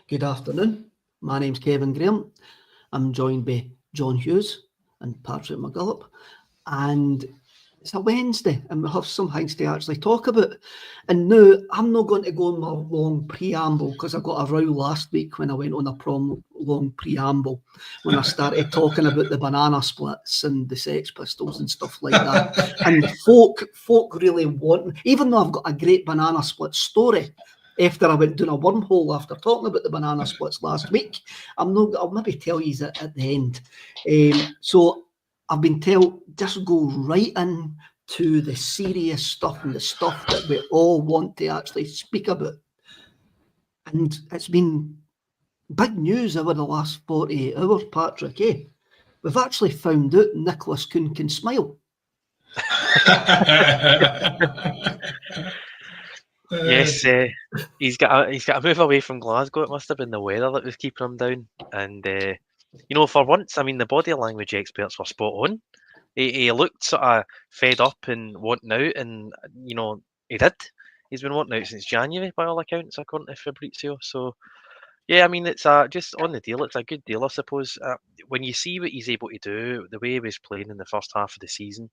Good afternoon. My name's Kevin Graham. I'm joined by John Hughes and Patrick McGullop. And it's a Wednesday and we have some things to actually talk about. And now I'm not going to go on my long preamble because I got a row last week when I went on a long preamble when I started talking about the banana splits and the Sex Pistols and stuff like that. And folk really want, even though I've got a great banana split story, after I went down a wormhole after talking about the banana splits last week, I'll maybe tell you at the end. So I've been told just go right in to the serious stuff and the stuff that we all want to actually speak about. And it's been big news over the last 48 hours, Patrick, eh? We've actually found out Nicolas Kuhn can smile. Yes, he's got to move away from Glasgow. It must have been the weather that was keeping him down. And for once, I mean, the body language experts were spot on. He looked sort of fed up and wanting out, and he did. He's been wanting out since January, by all accounts, according to Fabrizio. So, yeah, I mean, it's just on the deal. It's a good deal, I suppose. When you see what he's able to do, the way he was playing in the first half of the season.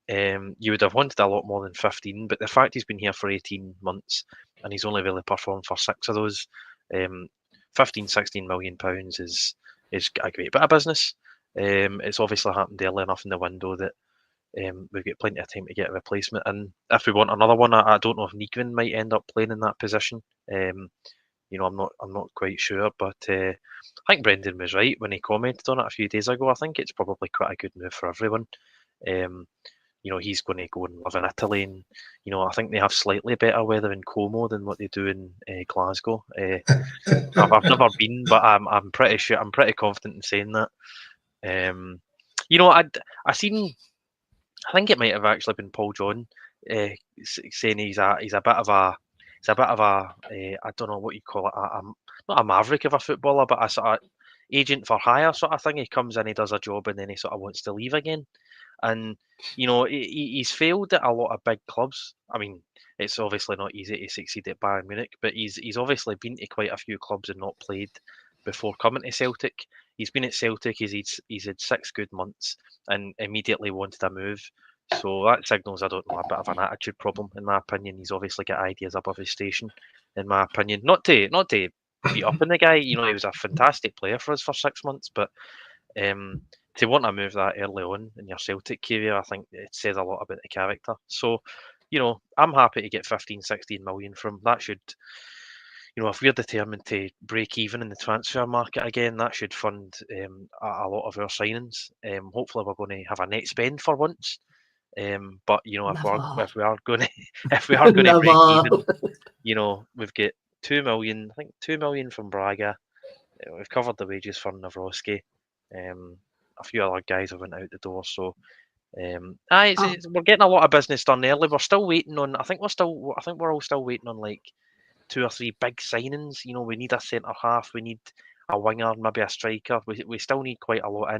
You would have wanted a lot more than 15, but the fact he's been here for 18 months and he's only really performed for 6 of those, 15, 16 million pounds is a great bit of business. It's obviously happened early enough in the window that we've got plenty of time to get a replacement. And if we want another one, I don't know if Nicolas might end up playing in that position. I'm not quite sure, but I think Brendan was right when he commented on it a few days ago. I think it's probably quite a good move for everyone. He's going to go and live in Italy, and I think they have slightly better weather in Como than what they do in Glasgow. I've never been, but I'm pretty sure. I'm pretty confident in saying that. I seen. I think it might have actually been Paul John saying he's a bit of a. I don't know what you call it. Not a maverick of a footballer, but a sort of agent for hire sort of thing. He comes in, he does a job, and then he sort of wants to leave again. And he's failed at a lot of big clubs. I mean, it's obviously not easy to succeed at Bayern Munich, but he's obviously been to quite a few clubs and not played before coming to Celtic. He's been at Celtic. He's had 6 good months and immediately wanted a move. So that signals, I don't know, a bit of an attitude problem in my opinion. He's obviously got ideas above his station, in my opinion. Not to beat up on the guy. He was a fantastic player for us for 6 months, but to want to move that early on in your Celtic career, I think it says a lot about the character. So, I'm happy to get 15, 16 million from that. Should, if we're determined to break even in the transfer market again, that should fund a lot of our signings. Hopefully, we're going to have a net spend for once. But if we are going to break even, we've got 2 million. I think 2 million from Braga. We've covered the wages for Nawrocki. A few other guys have went out the door, so we're getting a lot of business done early. We're still waiting on. I think we're all still waiting on like 2 or 3 big signings. We need a centre half, we need a winger, maybe a striker. We still need quite a lot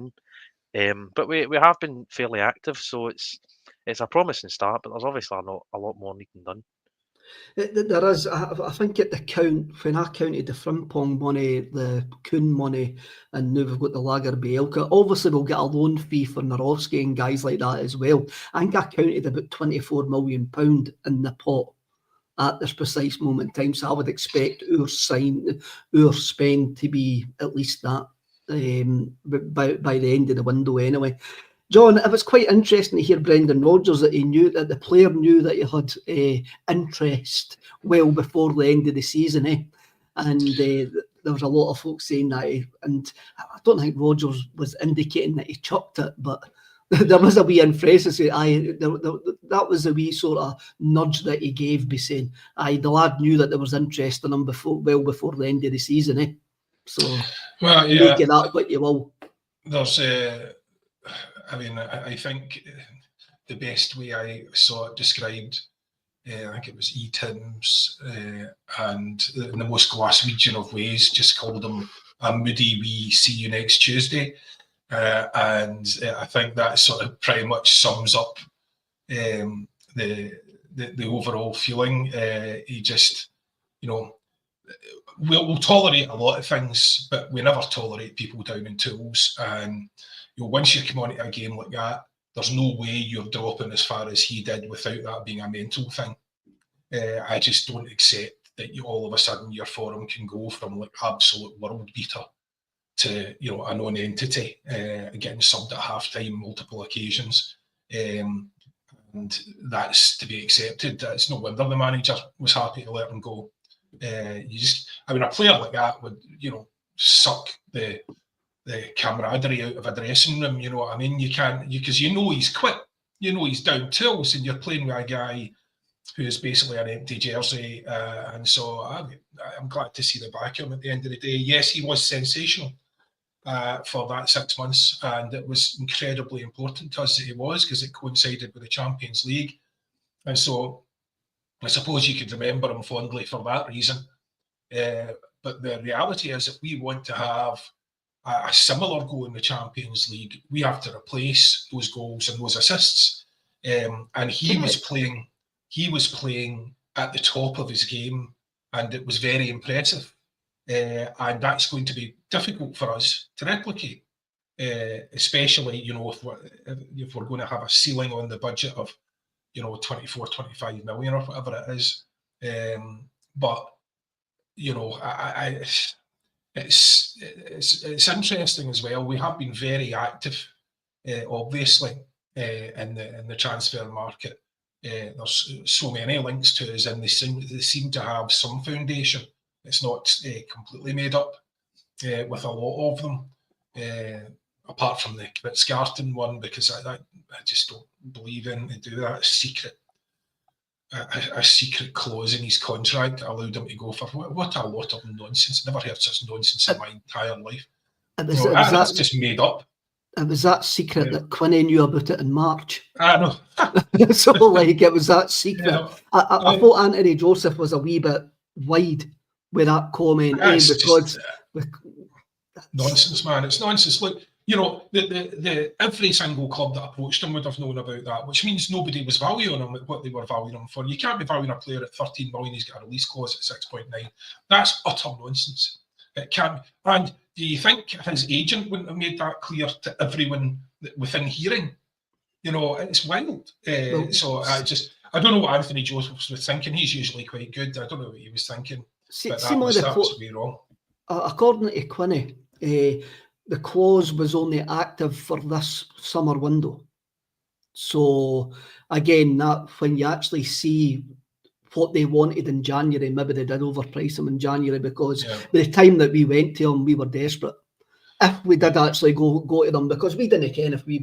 in. But we have been fairly active, so it's a promising start. But there's obviously a lot more needing done. There is. I think at the count, when I counted the Frimpong money, the Kuhn money, and now we've got the Lager Bielka, obviously we'll get a loan fee for Nawrocki and guys like that as well. I think I counted about £24 million in the pot at this precise moment in time, so I would expect our spend to be at least that by the end of the window anyway. John, it was quite interesting to hear Brendan Rodgers that the player knew that he had interest well before the end of the season, and there was a lot of folks saying that, and I don't think Rodgers was indicating that he chucked it, but there was a wee emphasis. That was a wee sort of nudge that he gave, by saying, the lad knew that there was interest in him before the end of the season, So, well, yeah, make it up what you will. There's I think the best way I saw it described, I think it was E-Tims, and in the most Glaswegian of ways, just called him a moody wee see you next Tuesday. And I think that sort of pretty much sums up the overall feeling. He just, we'll tolerate a lot of things, but we never tolerate people down in tools. And once you come on to a game like that, there's no way you're dropping as far as he did without that being a mental thing. I just don't accept that all of a sudden your forum can go from like absolute world beater to a non-entity, getting subbed at half-time multiple occasions. And that's to be accepted. It's no wonder the manager was happy to let him go. A player like that would, suck the camaraderie out of a dressing room. You know what I mean? You can't, because he's quit. He's down tools, and you're playing with a guy who is basically an empty jersey. And so I'm glad to see the back of him at the end of the day. Yes, he was sensational for that 6 months, and it was incredibly important to us that he was, because it coincided with the Champions League. And so I suppose you could remember him fondly for that reason. But the reality is that we want to have a similar goal in the Champions League. We have to replace those goals and those assists. And he was playing at the top of his game, and it was very impressive. And that's going to be difficult for us to replicate, especially, if we're going to have a ceiling on the budget of, 24, 25 million or whatever it is. But, it's interesting as well. We have been very active, obviously, in the transfer market. There's so many links to us, and they seem to have some foundation. It's not completely made up with a lot of them, apart from the Scarton one, because I just don't believe in to do that. A secret clause in his contract that allowed him to go for what a lot of nonsense. Never heard such nonsense in my entire life. That's just made up. It was that secret that Quinny knew about it in March. I know. So, it was that secret. Yeah. I thought Anthony Joseph was a wee bit wide with that comment, because nonsense, man. It's nonsense. Look, the every single club that approached him would have known about that, which means nobody was valuing him at what they were valuing him for. You can't be valuing a player at 13 million. He's got a release clause at 6.9. That's utter nonsense. It can't. And do you think his agent wouldn't have made that clear to everyone within hearing? It's wild. So I don't know what Anthony Joseph was thinking. He's usually quite good. I don't know what he was thinking. But that was be wrong. According to Quinny, the clause was only active for this summer window. So again, that when you actually see what they wanted in January, maybe they did overprice them in January, because by the time that we went to them, we were desperate. If we did actually go to them, because we didn't care if we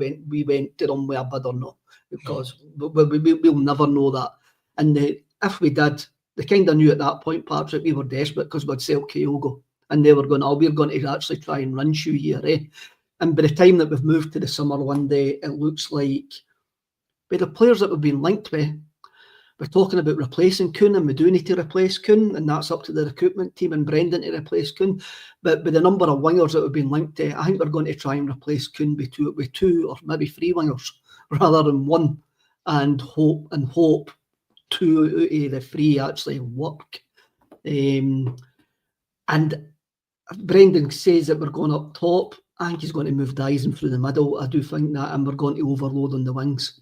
went to them with a bid or not, because we'll never know that. And if we did, they kind of knew at that point, perhaps, that we were desperate because we'd sell Kyogo, and they were going, we're going to actually try and run shoe here, eh? And by the time that we've moved to the summer one day, it looks like with the players that we've been linked with, we're talking about replacing Kuhn, and we do need to replace Kuhn, and that's up to the recruitment team and Brendan to replace Kuhn. But with the number of wingers that we've been linked to, I think we're going to try and replace Kuhn with two or maybe three wingers rather than one, and hope two out of the three actually work. And Brendan says that we're going up top. I think he's going to move Dyson through the middle. I do think that, and we're going to overload on the wings.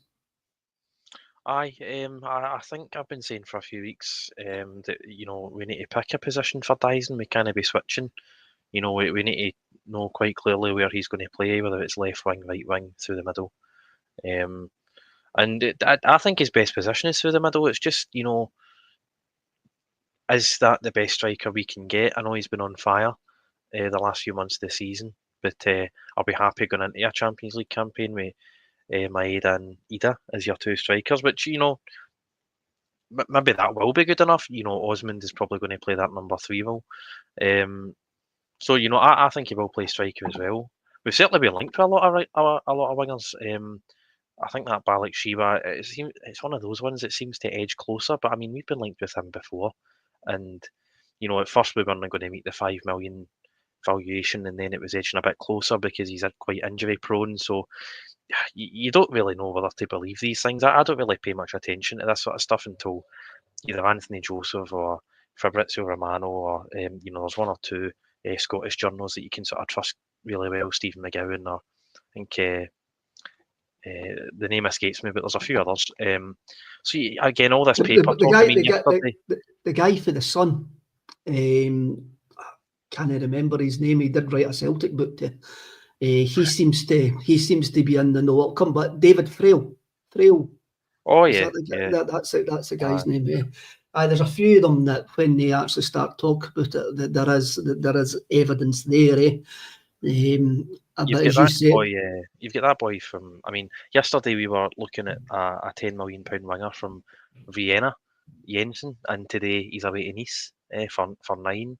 I think I've been saying for a few weeks that we need to pick a position for Dyson. We can't be switching. We need to know quite clearly where he's going to play, whether it's left wing, right wing, through the middle. I think his best position is through the middle. It's just is that the best striker we can get? I know he's been on fire the last few months of the season, but I'll be happy going into a Champions League campaign with Maeda and Ida as your two strikers, which maybe that will be good enough. Osmond is probably going to play that number 3 role. So I think he will play striker as well. We've certainly been linked to a lot of wingers. I think that Balak Shiva, it's one of those ones that seems to edge closer. But I mean, we've been linked with him before, and at first we weren't going to meet the 5 million valuation, and then it was edging a bit closer because he's quite injury prone. So you don't really know whether to believe these things. I don't really pay much attention to this sort of stuff until either Anthony Joseph or Fabrizio Romano, or there's one or two Scottish journals that you can sort of trust really well, Stephen McGowan, or I think the name escapes me, but there's a few others. Again, all this paper talk. I mean, yesterday, the guy for the Sun, can't remember his name. He did write a Celtic book. He seems to be in the know. It'll come back. David Frail. Oh Is yeah, that's the guy's name. There's a few of them that when they actually start talking about it, that there is evidence there. But as you say, you've got that boy from. I mean, yesterday we were looking at a £10 million winger from Vienna, Jensen, and today he's away to Nice for 9.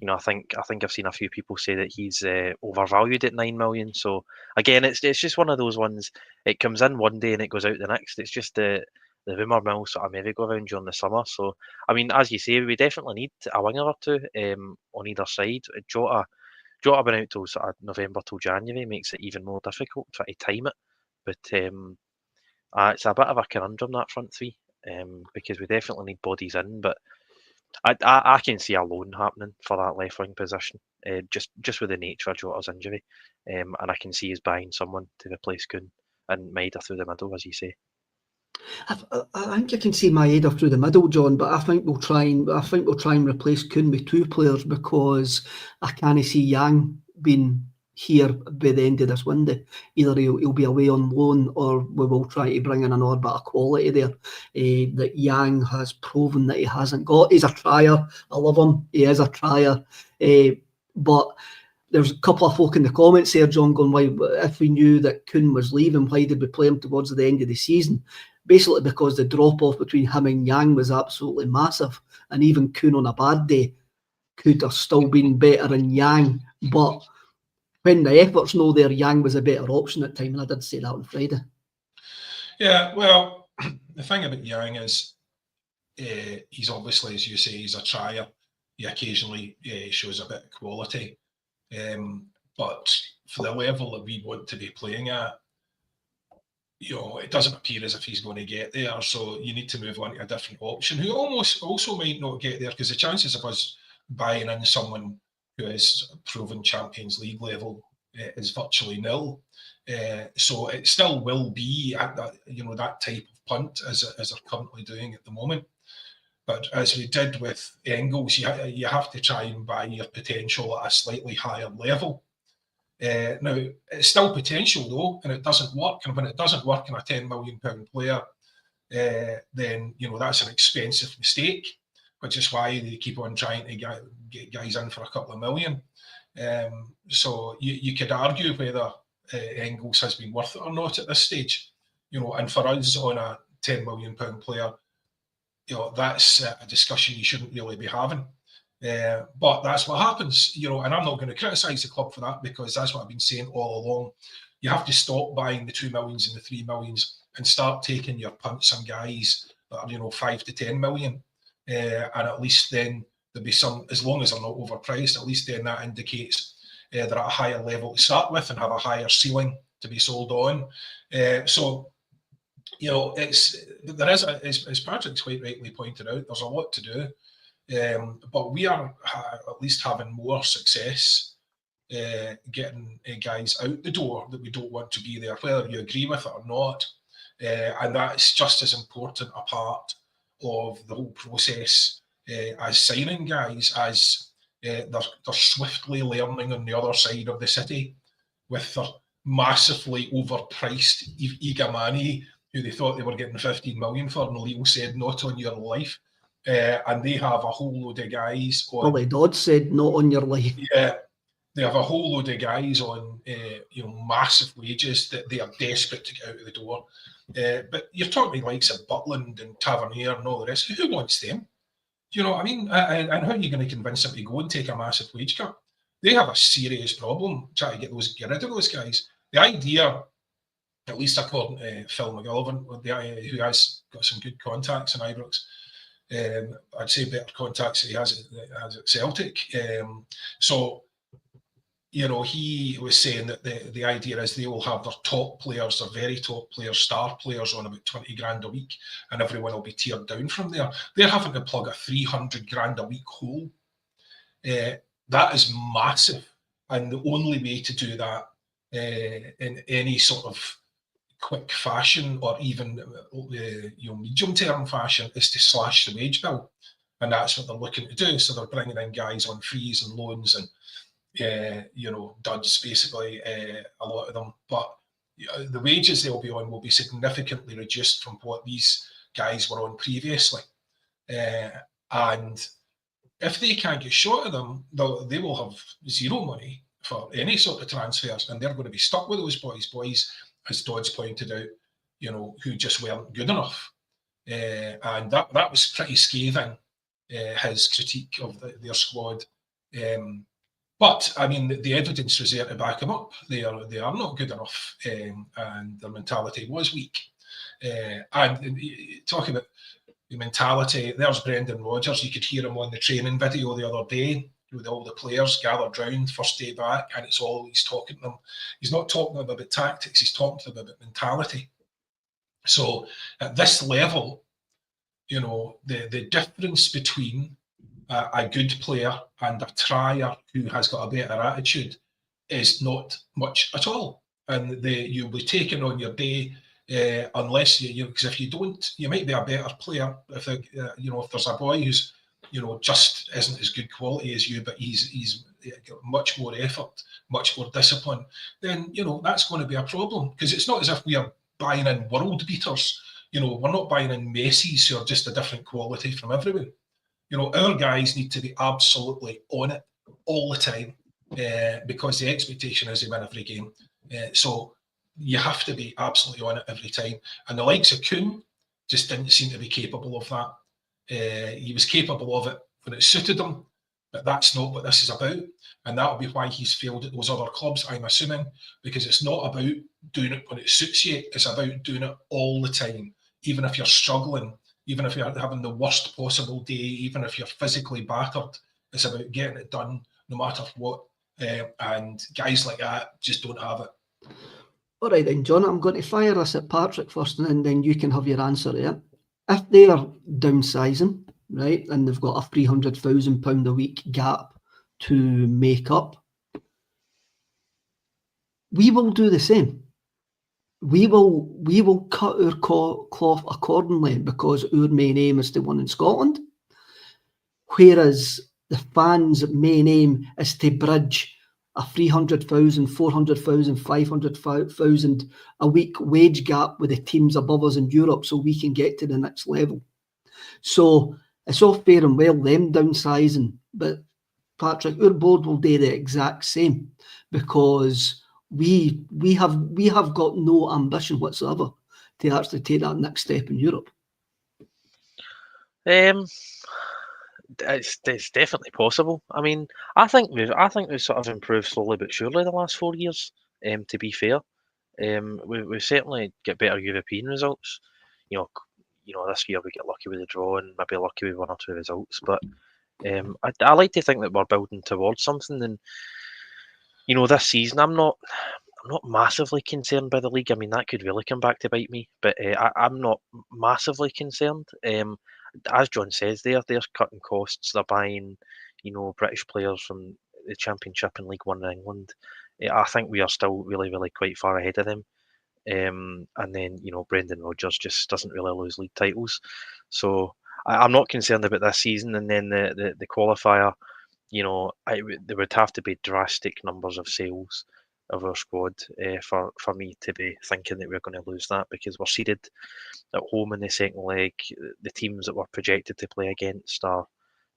I think I've seen a few people say that he's overvalued at 9 million. So again, it's just one of those ones. It comes in one day and it goes out the next. It's just the rumour mill sort of merry-go-round during the summer. So I mean, as you say, we definitely need a winger or two on either side. Jota been out till sort of November till January makes it even more difficult to try to time it. But it's a bit of a conundrum, that front three, because we definitely need bodies in. But I can see a loan happening for that left wing position, just with the nature of Jota's injury, and I can see us buying someone to replace Kuhn and Maeda through the middle, as you say. I think I can see Maeda through the middle, John, but I think we'll try and replace Kuhn with 2 players, because I can't see Yang being here by the end of this window. Either he'll be away on loan, or we will try to bring in an orbit of quality there that Yang has proven that he hasn't got. He's a trier. I love him. He is a trier. But there's a couple of folk in the comments here, John, going, why, if we knew that Kuhn was leaving, why did we play him towards the end of the season? Basically because the drop-off between him and Yang was absolutely massive. And even Kuhn on a bad day could have still been better than Yang. But when the effort's no there, Yang was a better option at time, and I did say that on Friday. Yeah, well, the thing about Yang is he's obviously, as you say, he's a trier. He occasionally shows a bit of quality. But for the level that we want to be playing at, it doesn't appear as if he's going to get there. So you need to move on to a different option who also might not get there, because the chances of us buying in someone who is proven Champions League level is virtually nil. So it still will be at that type of punt as they're currently doing at the moment. But as we did with Engels, you have to try and buy your potential at a slightly higher level. Now, it's still potential though, and it doesn't work. And when it doesn't work in a £10 million player, then that's an expensive mistake, which is why they keep on trying to get guys in for a couple of million. So you could argue whether Engels has been worth it or not at this stage. And for us on a £10 million player, that's a discussion you shouldn't really be having. But that's what happens, and I'm not going to criticise the club for that, because that's what I've been saying all along. You have to stop buying the 2 millions and the 3 millions and start taking your punts on guys that are, 5 to 10 million. And at least then there'll be some, as long as they're not overpriced, at least then that indicates they're at a higher level to start with and have a higher ceiling to be sold on. So, there is, as Patrick's quite rightly pointed out, there's a lot to do. But we are at least having more success getting guys out the door that we don't want to be there, whether you agree with it or not. And that's just as important a part of the whole process as signing guys, as they're swiftly learning on the other side of the city with their massively overpriced Igamani, who they thought they were getting 15 million for, and Leo said, not on your life. And they have a whole load of guys on. Billy Dodd said, not on your life. Yeah, they have a whole load of guys on, massive wages that they are desperate to get out of the door. But you're talking likes of Butland and Tavernier and all the rest. Who wants them? Do you know what I mean? And how are you going to convince them to go and take a massive wage cut? They have a serious problem trying to get rid of those guys. The idea, at least according to Phil McGillivan, who has got some good contacts in Ibrox, I'd say better contacts that he has at Celtic. So, he was saying that the idea is they will have their top players, their very top players, star players on about 20 grand a week, and everyone will be tiered down from there. They're having to plug a 300 grand a week hole. That is massive. And the only way to do that in any sort of quick fashion or even medium-term fashion is to slash the wage bill. And that's what they're looking to do. So they're bringing in guys on fees and loans and duds, basically, a lot of them. But the wages they'll be on will be significantly reduced from what these guys were on previously. And if they can't get short of them, they will have zero money for any sort of transfers, and they're going to be stuck with those boys, as Dodds pointed out, who just weren't good enough. And that was pretty scathing, his critique of their squad. But I mean, the evidence was there to back them up. They are not good enough, and their mentality was weak. And talking about the mentality, there's Brendan Rodgers. You could hear him on the training video the other day with all the players gathered round first day back, and it's all he's talking to them. He's not talking about tactics. He's talking to them about mentality. So at this level, the difference between a good player and a trier who has got a better attitude is not much at all. And you'll be taken on your day unless because if you don't, you might be a better player. If there's a boy who's just isn't as good quality as you, but he's got much more effort, much more discipline, then that's going to be a problem, because it's not as if we are buying in world beaters. We're not buying in Messis who are just a different quality from everyone. Our guys need to be absolutely on it all the time, because the expectation is they win every game. So you have to be absolutely on it every time. And the likes of Kuhn just didn't seem to be capable of that. He was capable of it when it suited him, but that's not what this is about. And that'll be why he's failed at those other clubs, I'm assuming, because it's not about doing it when it suits you. It's about doing it all the time, even if you're struggling, even if you're having the worst possible day, even if you're physically battered. It's about getting it done no matter what. And guys like that just don't have it. All right then, John, I'm going to fire us at Patrick first, and then you can have your answer there. If they are downsizing, right, and they've got a £300,000 a week gap to make up, we will do the same. We will cut our cloth accordingly, because our main aim is to win in Scotland, whereas the fans' main aim is to bridge a 300,000, 400,000, 500,000 a week wage gap with the teams above us in Europe, so we can get to the next level. So it's all fair and well them downsizing, but Patrick, our board will do the exact same, because we have got no ambition whatsoever to actually take that next step in Europe. It's definitely possible. I mean, I think we've sort of improved slowly but surely the last 4 years. To be fair, we certainly get better European results. This year we get lucky with the draw and maybe lucky with one or two results. But I like to think that we're building towards something. And this season I'm not massively concerned by the league. I mean, that could really come back to bite me. But I'm not massively concerned. As John says, they're cutting costs. They're buying, British players from the Championship and League One in England. I think we are still really, really quite far ahead of them. And then, Brendan Rodgers just doesn't really lose league titles. So I'm not concerned about this season. And then the qualifier, there would have to be drastic numbers of sales of our squad for me to be thinking that we're going to lose that, because we're seeded at home in the second leg. The teams that we're projected to play against are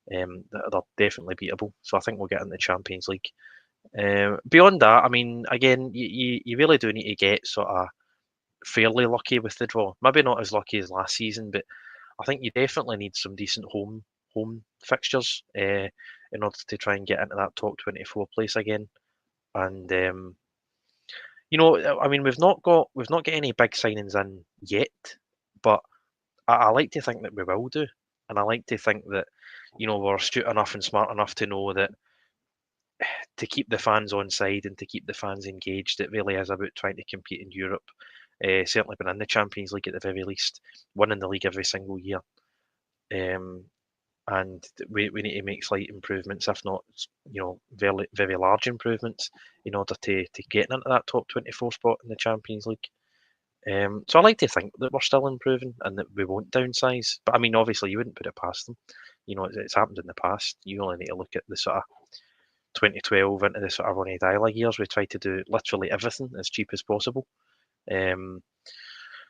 they're definitely beatable. So I think we'll get in the Champions League. Beyond that, I mean, again, you really do need to get sort of fairly lucky with the draw. Maybe not as lucky as last season, but I think you definitely need some decent home fixtures in order to try and get into that top 24 place again. And I mean, we've not got any big signings in yet, but I like to think that we will do, and I like to think that we're astute enough and smart enough to know that keep the fans on side and to keep the fans engaged. It really is about trying to compete in Europe. Certainly been in the Champions League at the very least, winning the league every single year. And we need to make slight improvements, if not, very, very large improvements, in order to get into that top 24 spot in the Champions League. So I like to think that we're still improving and that we won't downsize. But I mean, obviously, you wouldn't put it past them. It's happened in the past. You only need to look at the sort of 2012 into the sort of Ronnie Dyla years. We tried to do literally everything as cheap as possible.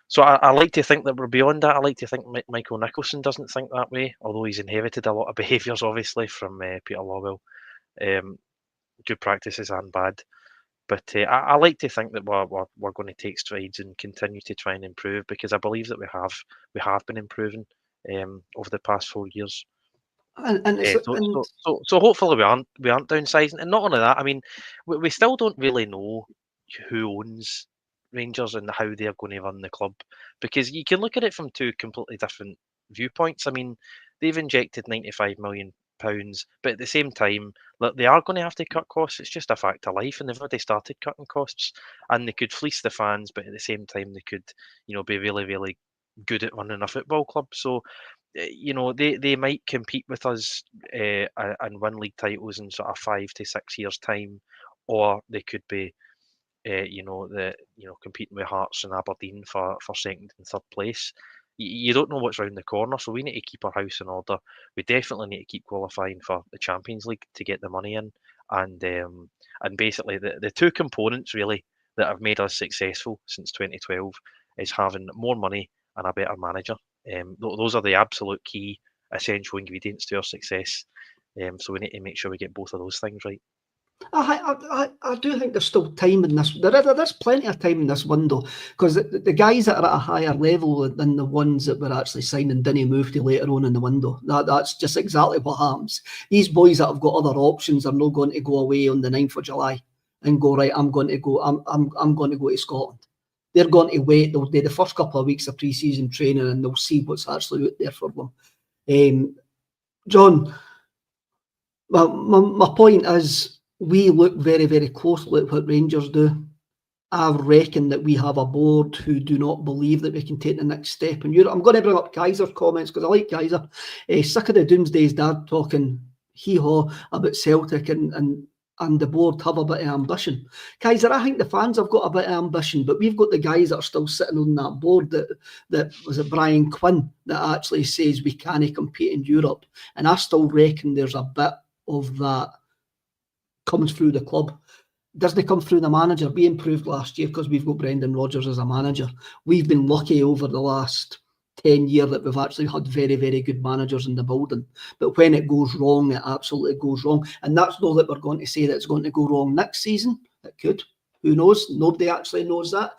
So I like to think that we're beyond that. I like to think Michael Nicholson doesn't think that way, although he's inherited a lot of behaviours, obviously, from Peter Lawwell. Good practices and bad. But I like to think that we're going to take strides and continue to try and improve, because I believe that we have been improving over the past 4 years. So hopefully we aren't downsizing, and not only that. I mean, we still don't really know who owns Rangers and how they're going to run the club, because you can look at it from two completely different viewpoints. I mean, they've injected £95 million, but at the same time, look, they are going to have to cut costs. It's just a fact of life, and they've already started cutting costs. And they could fleece the fans, but at the same time, they could, be really, really good at running a football club. So, they might compete with us and win league titles in sort of 5 to 6 years' time, or they could be, competing with Hearts and Aberdeen for second and third place. You don't know what's round the corner, so we need to keep our house in order. We definitely need to keep qualifying for the Champions League to get the money in, and basically the two components really that have made us successful since 2012 is having more money and a better manager. Those are the absolute key essential ingredients to our success. So we need to make sure we get both of those things right. I do think there's still time in this. There's plenty of time in this window, because the guys that are at a higher level than the ones that were actually signing didn't move to later on in the window. That's just exactly what happens. These boys that have got other options are not going to go away on the 9th of July and go, right, I'm going to go to Scotland. They're going to wait. They'll do the first couple of weeks of pre-season training, and they'll see what's actually out there for them. John, my point is, we look very, very closely at what Rangers do. I reckon that we have a board who do not believe that we can take the next step in Europe. I'm going to bring up Kaiser's comments, because I like Kaiser. Sick of the Doomsday's dad talking hee-haw about Celtic and the board have a bit of ambition. Kaiser, I think the fans have got a bit of ambition, but we've got the guys that are still sitting on that board that was it Brian Quinn that actually says we can't compete in Europe. And I still reckon there's a bit of that comes through the club. Doesn't come through the manager. We improved last year because we've got Brendan Rodgers as a manager. We've been lucky over the last 10 years that we've actually had very, very good managers in the building. But when it goes wrong, it absolutely goes wrong. And that's not that we're going to say that it's going to go wrong next season. It could. Who knows? Nobody actually knows that.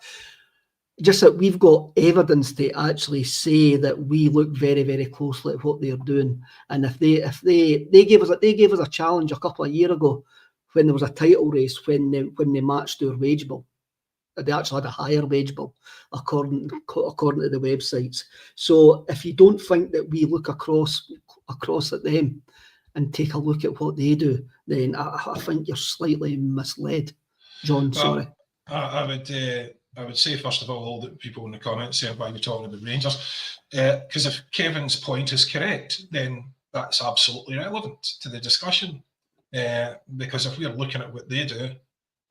Just that we've got evidence to actually say that we look very, very closely at what they're doing. And if they gave us a challenge a couple of years ago, when there was a title race, when they matched our wage bill, they actually had a higher wage bill according to the websites. So if you don't think that we look across at them and take a look at what they do, then I think you're slightly misled, John. Sorry. I would say, first of all that people in the comments saying why we're talking about Rangers, because if Kevin's point is correct, then that's absolutely relevant to the discussion. Because if we're looking at what they do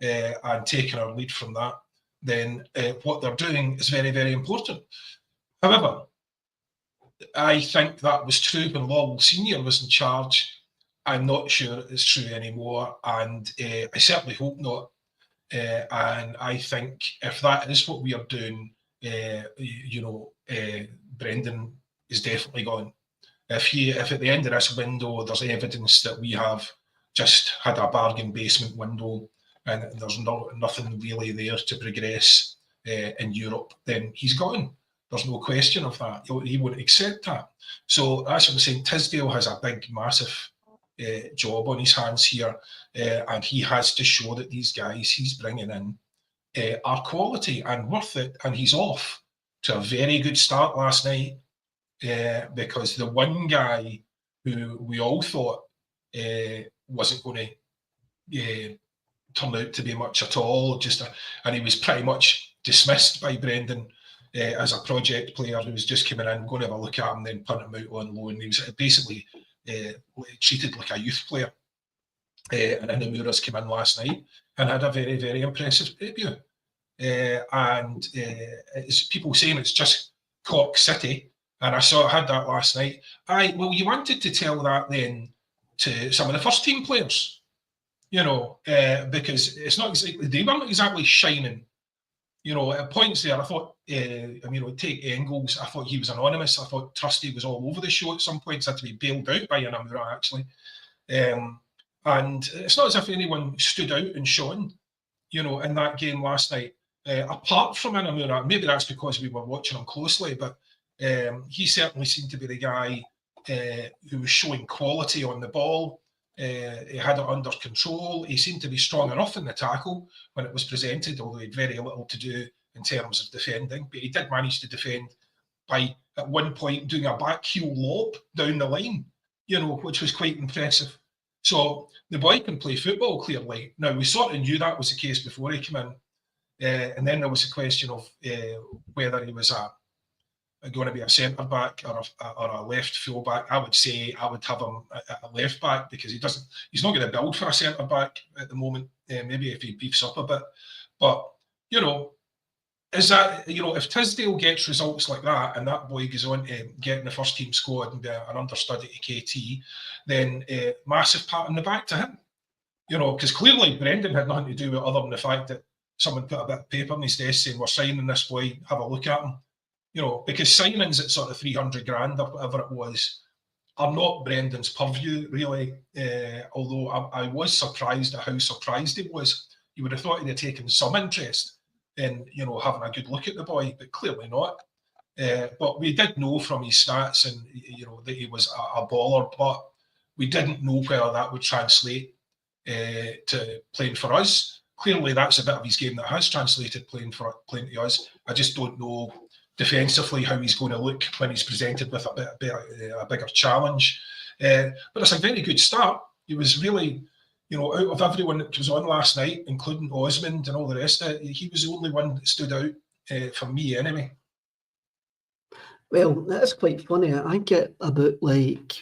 and taking our lead from that, then what they're doing is very, very important. However, I think that was true when Lawwell Senior was in charge. I'm not sure it's true anymore, and I certainly hope not. And I think if that is what we are doing, Brendan is definitely gone. If at the end of this window there's evidence that we have just had a bargain basement window and there's nothing really there to progress in Europe, then he's gone. There's no question of that. He wouldn't accept that. So that's what I'm saying. Tisdale has a big, massive job on his hands here, and he has to show that these guys he's bringing in are quality and worth it. And he's off to a very good start last night, because the one guy who we all thought wasn't going to turn out to be much at all. And he was pretty much dismissed by Brendan as a project player who was just coming in, going to have a look at him, then punt him out on loan. He was basically treated like a youth player. And Inamura's came in last night and had a very, very impressive debut. And it's people saying it's just Cork City, and I had that last night. Well, you wanted to tell that then to some of the first team players, because it's not exactly, they weren't exactly shining. At points there, I thought, take Engels, I thought he was anonymous. I thought Trusty was all over the show at some points, had to be bailed out by Inamura, actually. And it's not as if anyone stood out and shone, in that game last night. Apart from Inamura, maybe that's because we were watching him closely, but he certainly seemed to be the guy who was showing quality on the ball. He had it under control. He seemed to be strong enough in the tackle when it was presented, although he had very little to do in terms of defending. But he did manage to defend by, at one point, doing a back heel lob down the line, which was quite impressive. So the boy can play football, clearly. Now, we sort of knew that was the case before he came in. And then there was a question of whether he was going to be a centre-back or a left full-back. I would say I would have him at a left-back because he's not going to build for a centre-back at the moment. Maybe if he beefs up a bit. But, is that, if Tisdale gets results like that and that boy goes on to get in the first team squad and be an understudy to KT, then massive pat on the back to him. Because clearly Brendan had nothing to do with other than the fact that someone put a bit of paper on his desk saying, we're signing this boy, have a look at him. Because signings at sort of 300 grand or whatever it was are not Brendan's purview, really. Although I was surprised at how surprised he was. You would have thought he'd have taken some interest in, having a good look at the boy, but clearly not. But we did know from his stats and, that he was a baller, but we didn't know whether that would translate to playing for us. Clearly, that's a bit of his game that has translated playing to us. I just don't know defensively how he's going to look when he's presented with a bigger challenge. But it's a very good start. He was really, out of everyone that was on last night, including Osmond and all the rest of it, he was the only one that stood out for me anyway. Well, that's quite funny. I think at about like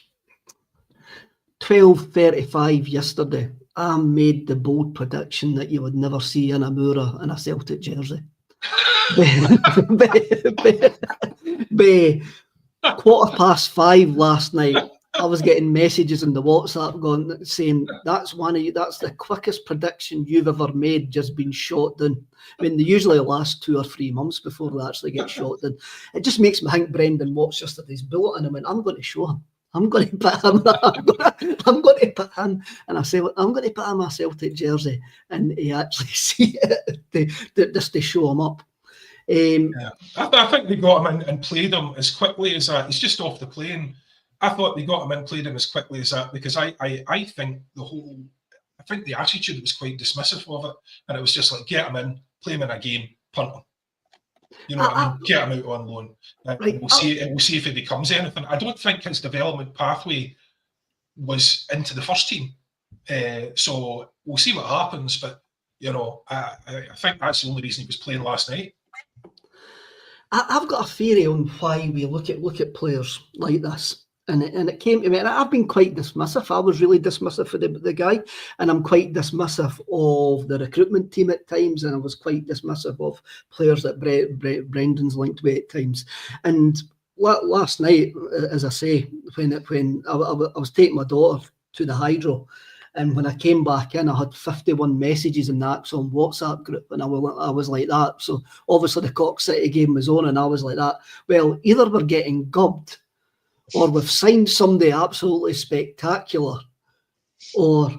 12:35 yesterday, I made the bold prediction that you would never see Inamura in a Celtic jersey. By 5:15 last night, I was getting messages in the WhatsApp saying that's the quickest prediction you've ever made, just been shot down. I mean, they usually last 2 or 3 months before they actually get shot down. It just makes me think Brendan watched yesterday's bulletin and went, I'm going to show him. I'm going to put him. I'm going to put him. And I said, well, I'm going to put him a Celtic jersey, and he actually see it just to show him up. I think they got him in and played him as quickly as that. He's just off the plane. I thought they got him in and played him as quickly as that because I think the attitude was quite dismissive of it, and it was just like, get him in, play him in a game, punt him. Get him out on loan. Right. We'll see if he becomes anything. I don't think his development pathway was into the first team. So we'll see what happens. But I think that's the only reason he was playing last night. I've got a theory on why we look at players like this. And it came to me, and I've been quite dismissive. I was really dismissive for the guy, and I'm quite dismissive of the recruitment team at times, and I was quite dismissive of players that Brendan's linked with at times. And last night, as I say, when I was taking my daughter to the hydro, and when I came back in, I had 51 messages in the Acsom WhatsApp group, and I was like that. So obviously the Cork City game was on, and I was like that. Well, either we're getting gubbed, or we've signed somebody absolutely spectacular, or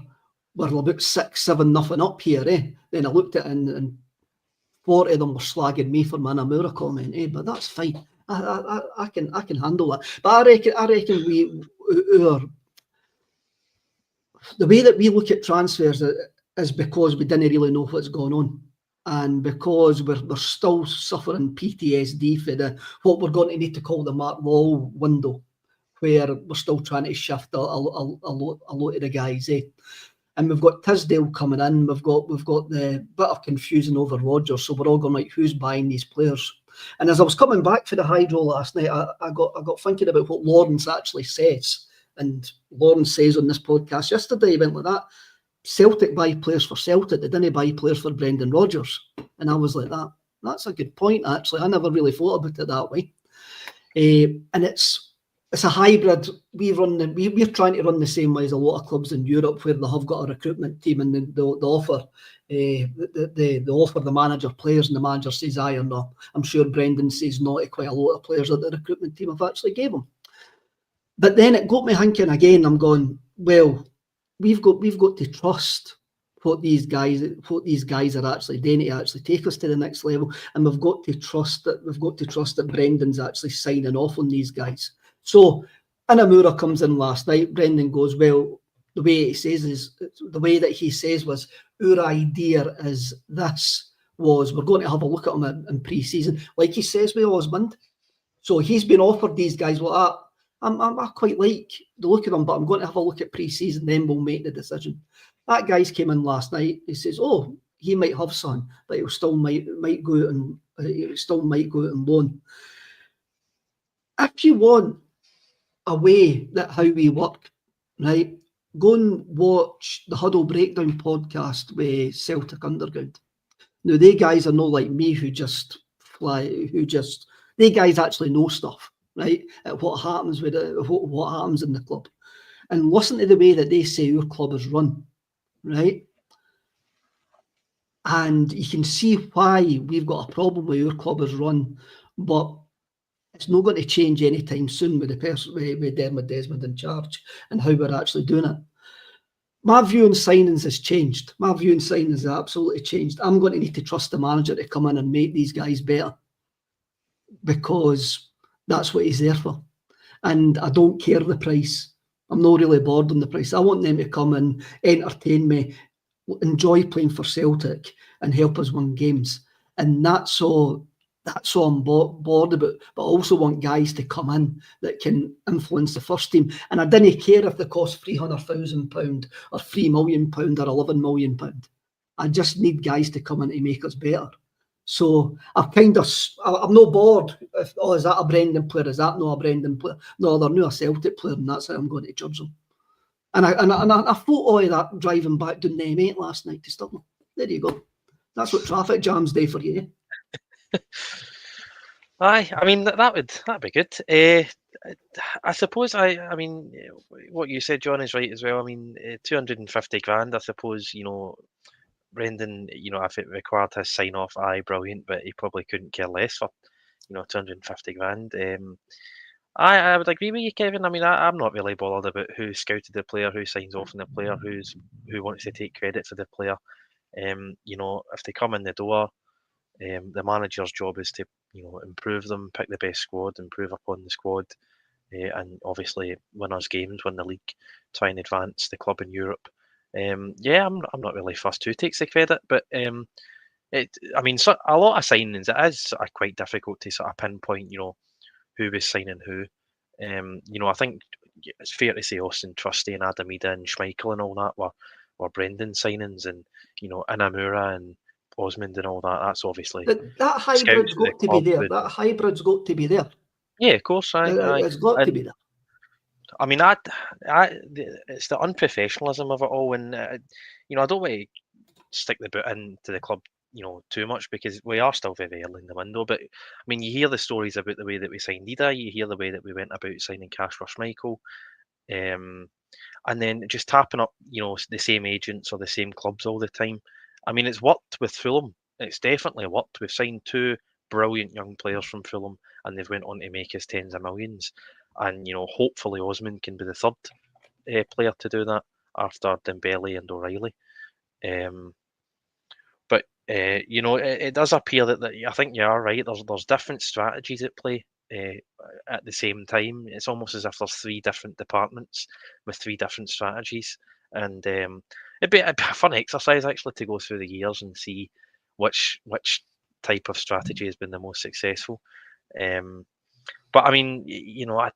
we're about 6-7-0 up here, eh? Then I looked at it and 40 of them were slagging me for my Inamura comment, eh? But that's fine. I can handle that. But I reckon the way that we look at transfers is because we didn't really know what's going on, and because we're still suffering PTSD for what we're going to need to call the Mark Wall window, where we're still trying to shift a lot of the guys, eh? And we've got Tisdale coming in. We've got the bit of confusion over Rodgers. So we're all going like, who's buying these players? And as I was coming back for the Hydro last night, I got thinking about what Lawrence actually says. And Lawrence says on this podcast yesterday, he went like that. Celtic buy players for Celtic. They didn't buy players for Brendan Rodgers. And I was like, that's a good point, actually. I never really thought about it that way. And it's a hybrid. We're trying to run the same way as a lot of clubs in Europe, where they have got a recruitment team and they offer the manager players, and the manager says aye or no. I'm sure Brendan says no to quite a lot of players that the recruitment team have actually gave him. But then it got me thinking again. I'm going, well, we've got to trust what these guys are actually doing to actually take us to the next level, and we've got to trust that Brendan's actually signing off on these guys. So Inamura comes in last night. Brendan goes, well, the way that he says was, our idea is this, was we're going to have a look at him in pre-season, like he says with Osmond. So he's been offered these guys. Well, I quite like the look of them, but I'm going to have a look at pre-season, then we'll make the decision. That guy's came in last night. He says, oh, he might have some, but he still might go out and loan. If you want a way that how we work, right, go and watch the Huddle Breakdown podcast with Celtic Underground. Now, they guys are not like me who just fly, they guys actually know stuff, right, at what happens what happens in the club. And listen to the way that they say our club is run, right? And you can see why we've got a problem with our club is run, but it's not going to change anytime soon with the person with Dermot Desmond in charge and how we're actually doing it. My view on signings has changed. My view on signings has absolutely changed. I'm going to need to trust the manager to come in and make these guys better, because that's what he's there for. And I don't care the price. I'm not really bored on the price. I want them to come and entertain me, enjoy playing for Celtic and help us win games. And that's all I'm bored about. But I also want guys to come in that can influence the first team. And I didn't care if they cost £300,000 or £3 million or £11 million. I just need guys to come in to make us better. So I'm not bored. Is that a Brendan player? Is that not a Brendan player? No, they're not a Celtic player, and that's how I'm going to judge them. And I thought all of that driving back down the M8 last night to Stirling. There you go. That's what traffic jams do for you. Aye, I mean that'd be good. I suppose I mean what you said, John, is right as well. I mean, 250 grand. I suppose, you know, Brendan, you know, if it required his sign off, aye, brilliant, but he probably couldn't care less for, you know, 250 grand. I would agree with you, Kevin. I mean, I'm not really bothered about who scouted the player, who signs off on the player, who wants to take credit for the player. You know, if they come in the door, the manager's job is to, you know, improve them, pick the best squad, improve upon the squad, and obviously win us games, win the league, try and advance the club in Europe. Yeah, I'm not really fussed who takes the credit, but I mean, so a lot of signings, it is sort of quite difficult to sort of pinpoint, you know, who was signing who. You know, I think it's fair to say Austin Trusty and Adam Ida and Schmeichel and all that were Brendan signings, and, you know, Inamura and Osmond and all that. That's obviously that hybrid's got to be there. That hybrid's got to be there. Yeah, of course. It's got to be there. I mean, it's the unprofessionalism of it all, and you know, I don't want to stick the boot into the club, you know, too much, because we are still very early in the window. But I mean, you hear the stories about the way that we signed Ida, you hear the way that we went about signing cash for Schmeichel, and then just tapping up, you know, the same agents or the same clubs all the time. I mean, it's worked with Fulham. It's definitely worked. We've signed 2 brilliant young players from Fulham, and they've went on to make us tens of millions. And, you know, hopefully Osman can be the third player to do that after Dembele and O'Reilly. But you know, it does appear that I think you are right. There's different strategies at play at the same time. It's almost as if there's 3 different departments with 3 different strategies. And it'd be a fun exercise actually to go through the years and see which type of strategy has been the most successful. But I mean, you know,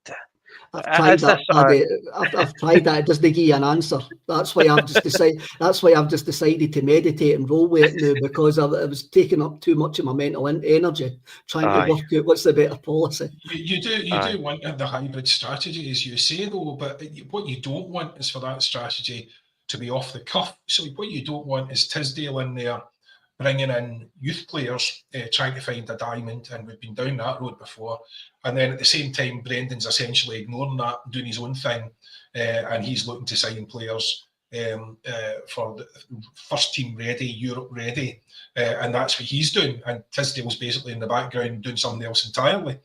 I've tried Is that, this Paddy. I've tried that. It doesn't give you an answer. That's why I've just decided. That's why I've just decided to meditate and roll with it now, because it was taking up too much of my mental energy trying to Aye. work out what's the better policy. You Aye. do want the hybrid strategy, as you say, though. But what you don't want is for that strategy to be off the cuff. So what you don't want is Tisdale in there bringing in youth players, trying to find a diamond, and we've been down that road before. And then at the same time, Brendan's essentially ignoring that, doing his own thing, and he's looking to sign players for the first team ready, Europe ready, and that's what he's doing. And Tisdale's basically in the background doing something else entirely.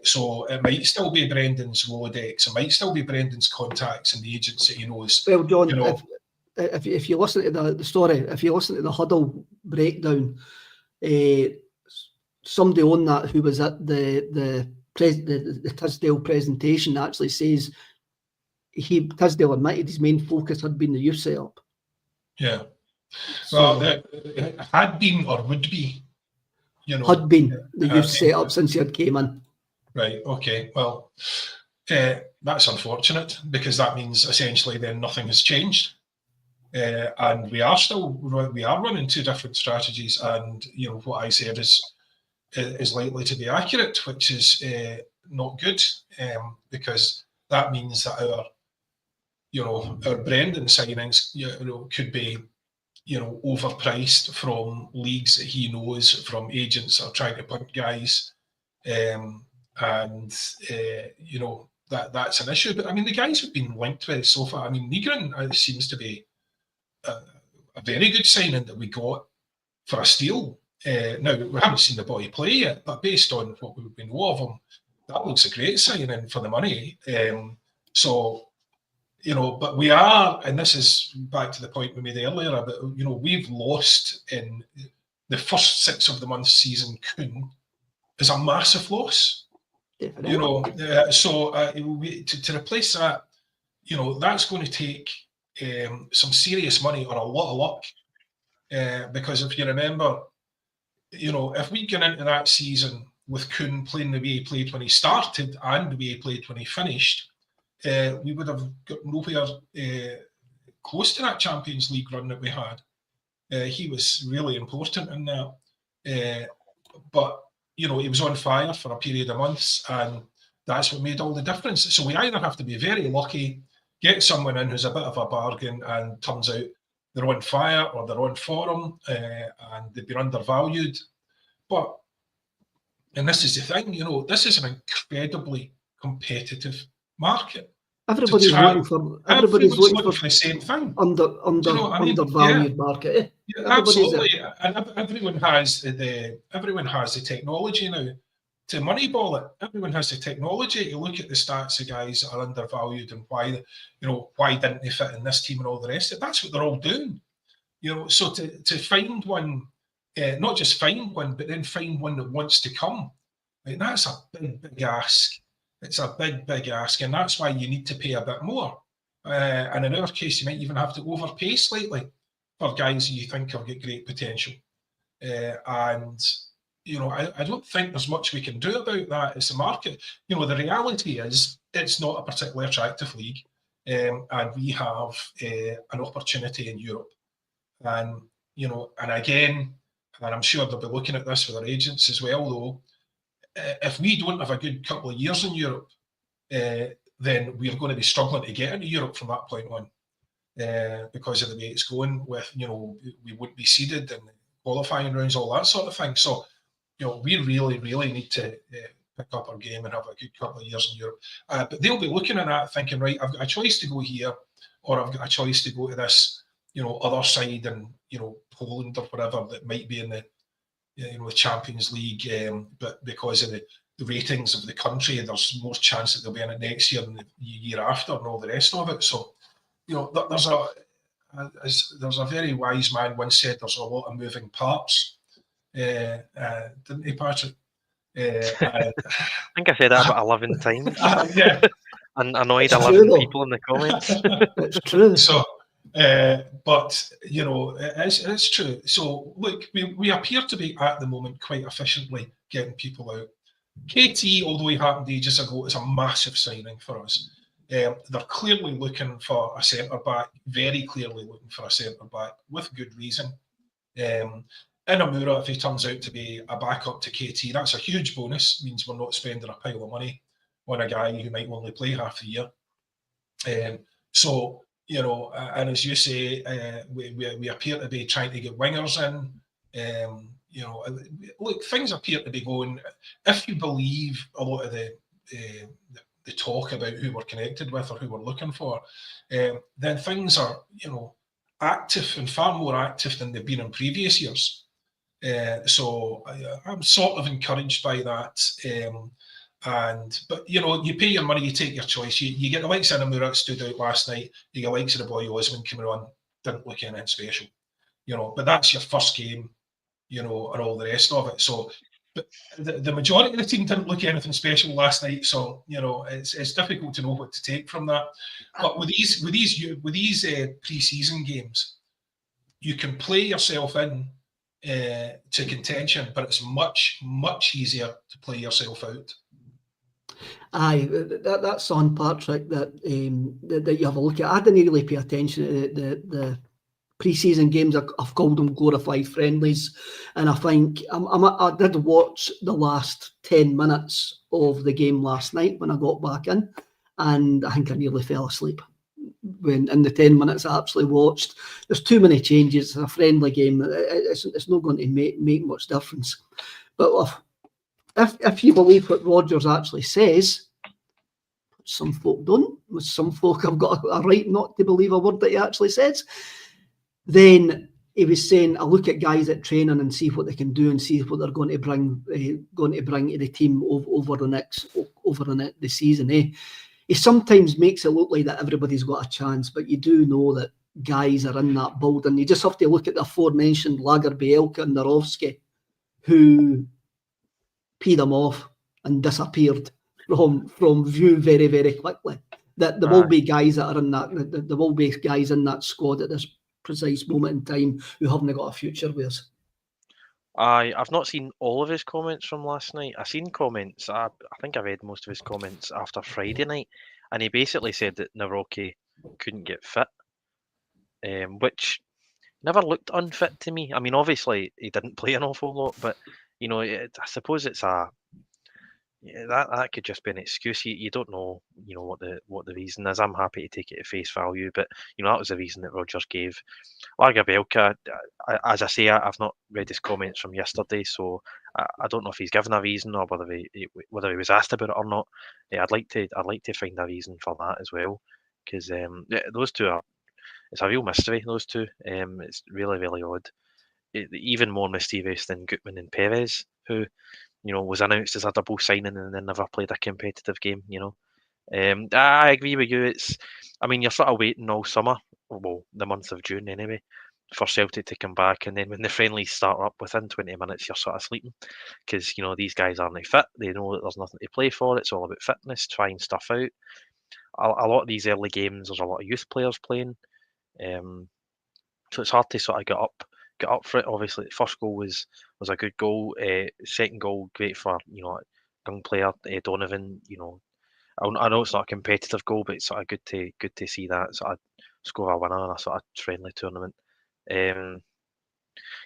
So it might still be Brendan's Rolodex, it might still be Brendan's contacts and the agents that he knows. Well, John, you know, if you listen to the story, if you listen to the huddle breakdown, somebody on that who was at the Tisdale presentation actually says Tisdale admitted his main focus had been the youth setup. Yeah. So, Well, it had been or would be, had been the youth setup since he had came in. Right. Okay. Well, that's unfortunate, because that means essentially then nothing has changed. And we are running two different strategies, and what I said is likely to be accurate, which is not good, because that means that our Brendan signings could be overpriced from leagues that he knows, from agents that are trying to punt guys, and that's an issue. But I mean, the guys who've been linked with so far, I mean, Nigren seems to be a very good signing that we got for a steal. Now, we haven't seen the boy play yet, but based on what we know of him, that looks a great signing for the money. But we are, and this is back to the point we made earlier about, we've lost in the first 6 of the month season. Kuhn is a massive loss. Definitely. To replace that, that's going to take some serious money or a lot of luck, because if you remember, if we get into that season with Kuhn playing the way he played when he started and the way he played when he finished, we would have got nowhere close to that Champions League run that we had. He was really important in that, but he was on fire for a period of months, and that's what made all the difference. So we either have to be very lucky, get someone in who's a bit of a bargain, and turns out they're on fire or they're on form, and they've been undervalued. And this is the thing, this is an incredibly competitive market. Everybody's looking for the same thing. Undervalued market. Yeah, absolutely, and everyone has the technology now to moneyball it. Everyone has the technology to look at the stats of guys that are undervalued and why didn't they fit in this team and all the rest of it. That's what they're all doing. So to find one, not just find one, but then find one that wants to come. Like, that's a big ask. It's a big ask, and that's why you need to pay a bit more. And in our case, you might even have to overpay slightly for guys you think have got great potential. I don't think there's much we can do about that. It's a market. The reality is it's not a particularly attractive league, and we have an opportunity in Europe. And again, and I'm sure they'll be looking at this with their agents as well, though. If we don't have a good couple of years in Europe, then we're going to be struggling to get into Europe from that point on, because of the way it's going. With we wouldn't be seeded in qualifying rounds, all that sort of thing. So, we really need to pick up our game and have a good couple of years in Europe. But they'll be looking at that, thinking, right, I've got a choice to go here, or I've got a choice to go to this, other side in Poland or whatever that might be in the the Champions League, but because of the ratings of the country, there's more chance that they'll be in it next year and the year after and all the rest of it. So, there's a very wise man once said there's a lot of moving parts, didn't he, Patrick? I think I said that about 11 times. Yeah. And annoyed It's 11 true, people in the comments. It's true. So, but it's true. So look, we appear to be at the moment quite efficiently getting people out. KT, although he happened ages ago, is a massive signing for us. They're clearly looking for a centre-back, very clearly looking for a centre-back, with good reason. Inamura, if he turns out to be a backup to KT, that's a huge bonus. Means we're not spending a pile of money on a guy who might only play half the year. So, you know, and as you say, we appear to be trying to get wingers in. You know, look, things appear to be going. If you believe a lot of the talk about who we're connected with or who we're looking for, then things are, you know, active and far more active than they've been in previous years. So I'm sort of encouraged by that. But you know, you pay your money, you take your choice. You get the likes of Inamura that stood out last night. You get the likes of the boy Osman coming on, didn't look anything special, you know. But that's your first game, you know, and all the rest of it. So, but the majority of the team didn't look anything special last night. So, you know, it's difficult to know what to take from that. But with these pre-season games, you can play yourself in to contention, but it's much easier to play yourself out. Aye, that's on Patrick that you have a look at. I didn't really pay attention to the pre-season games. I've called them glorified friendlies, and I think I did watch the last 10 minutes of the game last night when I got back in, and I think I nearly fell asleep. When in the 10 minutes I actually watched, there's too many changes. It's a friendly game. It's not going to make much difference. But if you believe what Rodgers actually says, some folk don't. Some folk have got a right not to believe a word that he actually says. Then he was saying, I look at guys at training and see what they can do and see what they're going to bring to the team over the season. He sometimes makes it look like that everybody's got a chance, but you do know that guys are in that building. You just have to look at the aforementioned Lagerbielke and Narovsky, who peed them off and disappeared from view very, very quickly. That there will be guys that are in that. There will be guys in that squad at this precise moment in time who haven't got a future with us. I've not seen all of his comments from last night. I've seen comments. I think I read most of his comments after Friday night, and he basically said that Naroki couldn't get fit, which never looked unfit to me. I mean, obviously he didn't play an awful lot, but you know, I suppose it's that could just be an excuse. You don't know, you know, what the reason is. I'm happy to take it at face value, but you know, that was the reason that Rodgers gave. Lagerbielke, as I say, I've not read his comments from yesterday, so I don't know if he's given a reason or whether he was asked about it or not. I'd like to find a reason for that as well, because those two it's a real mystery. Those two, it's really, really odd. Even more mysterious than Gutman and Perez, who, you know, was announced as a double signing and then never played a competitive game. You know, I agree with you. I mean, you're sort of waiting all summer, well, the month of June anyway, for Celtic to come back, and then when the friendlies start up, within 20 minutes you're sort of sleeping, because you know these guys aren't fit. They know that there's nothing to play for. It's all about fitness, trying stuff out. A lot of these early games, there's a lot of youth players playing, so it's hard to sort of get up for it. Obviously, the first goal was a good goal. Second goal, great for, you know, young player Donovan. You know, I know it's not a competitive goal, but it's sort of good to see that sort of score a winner in a sort of friendly tournament.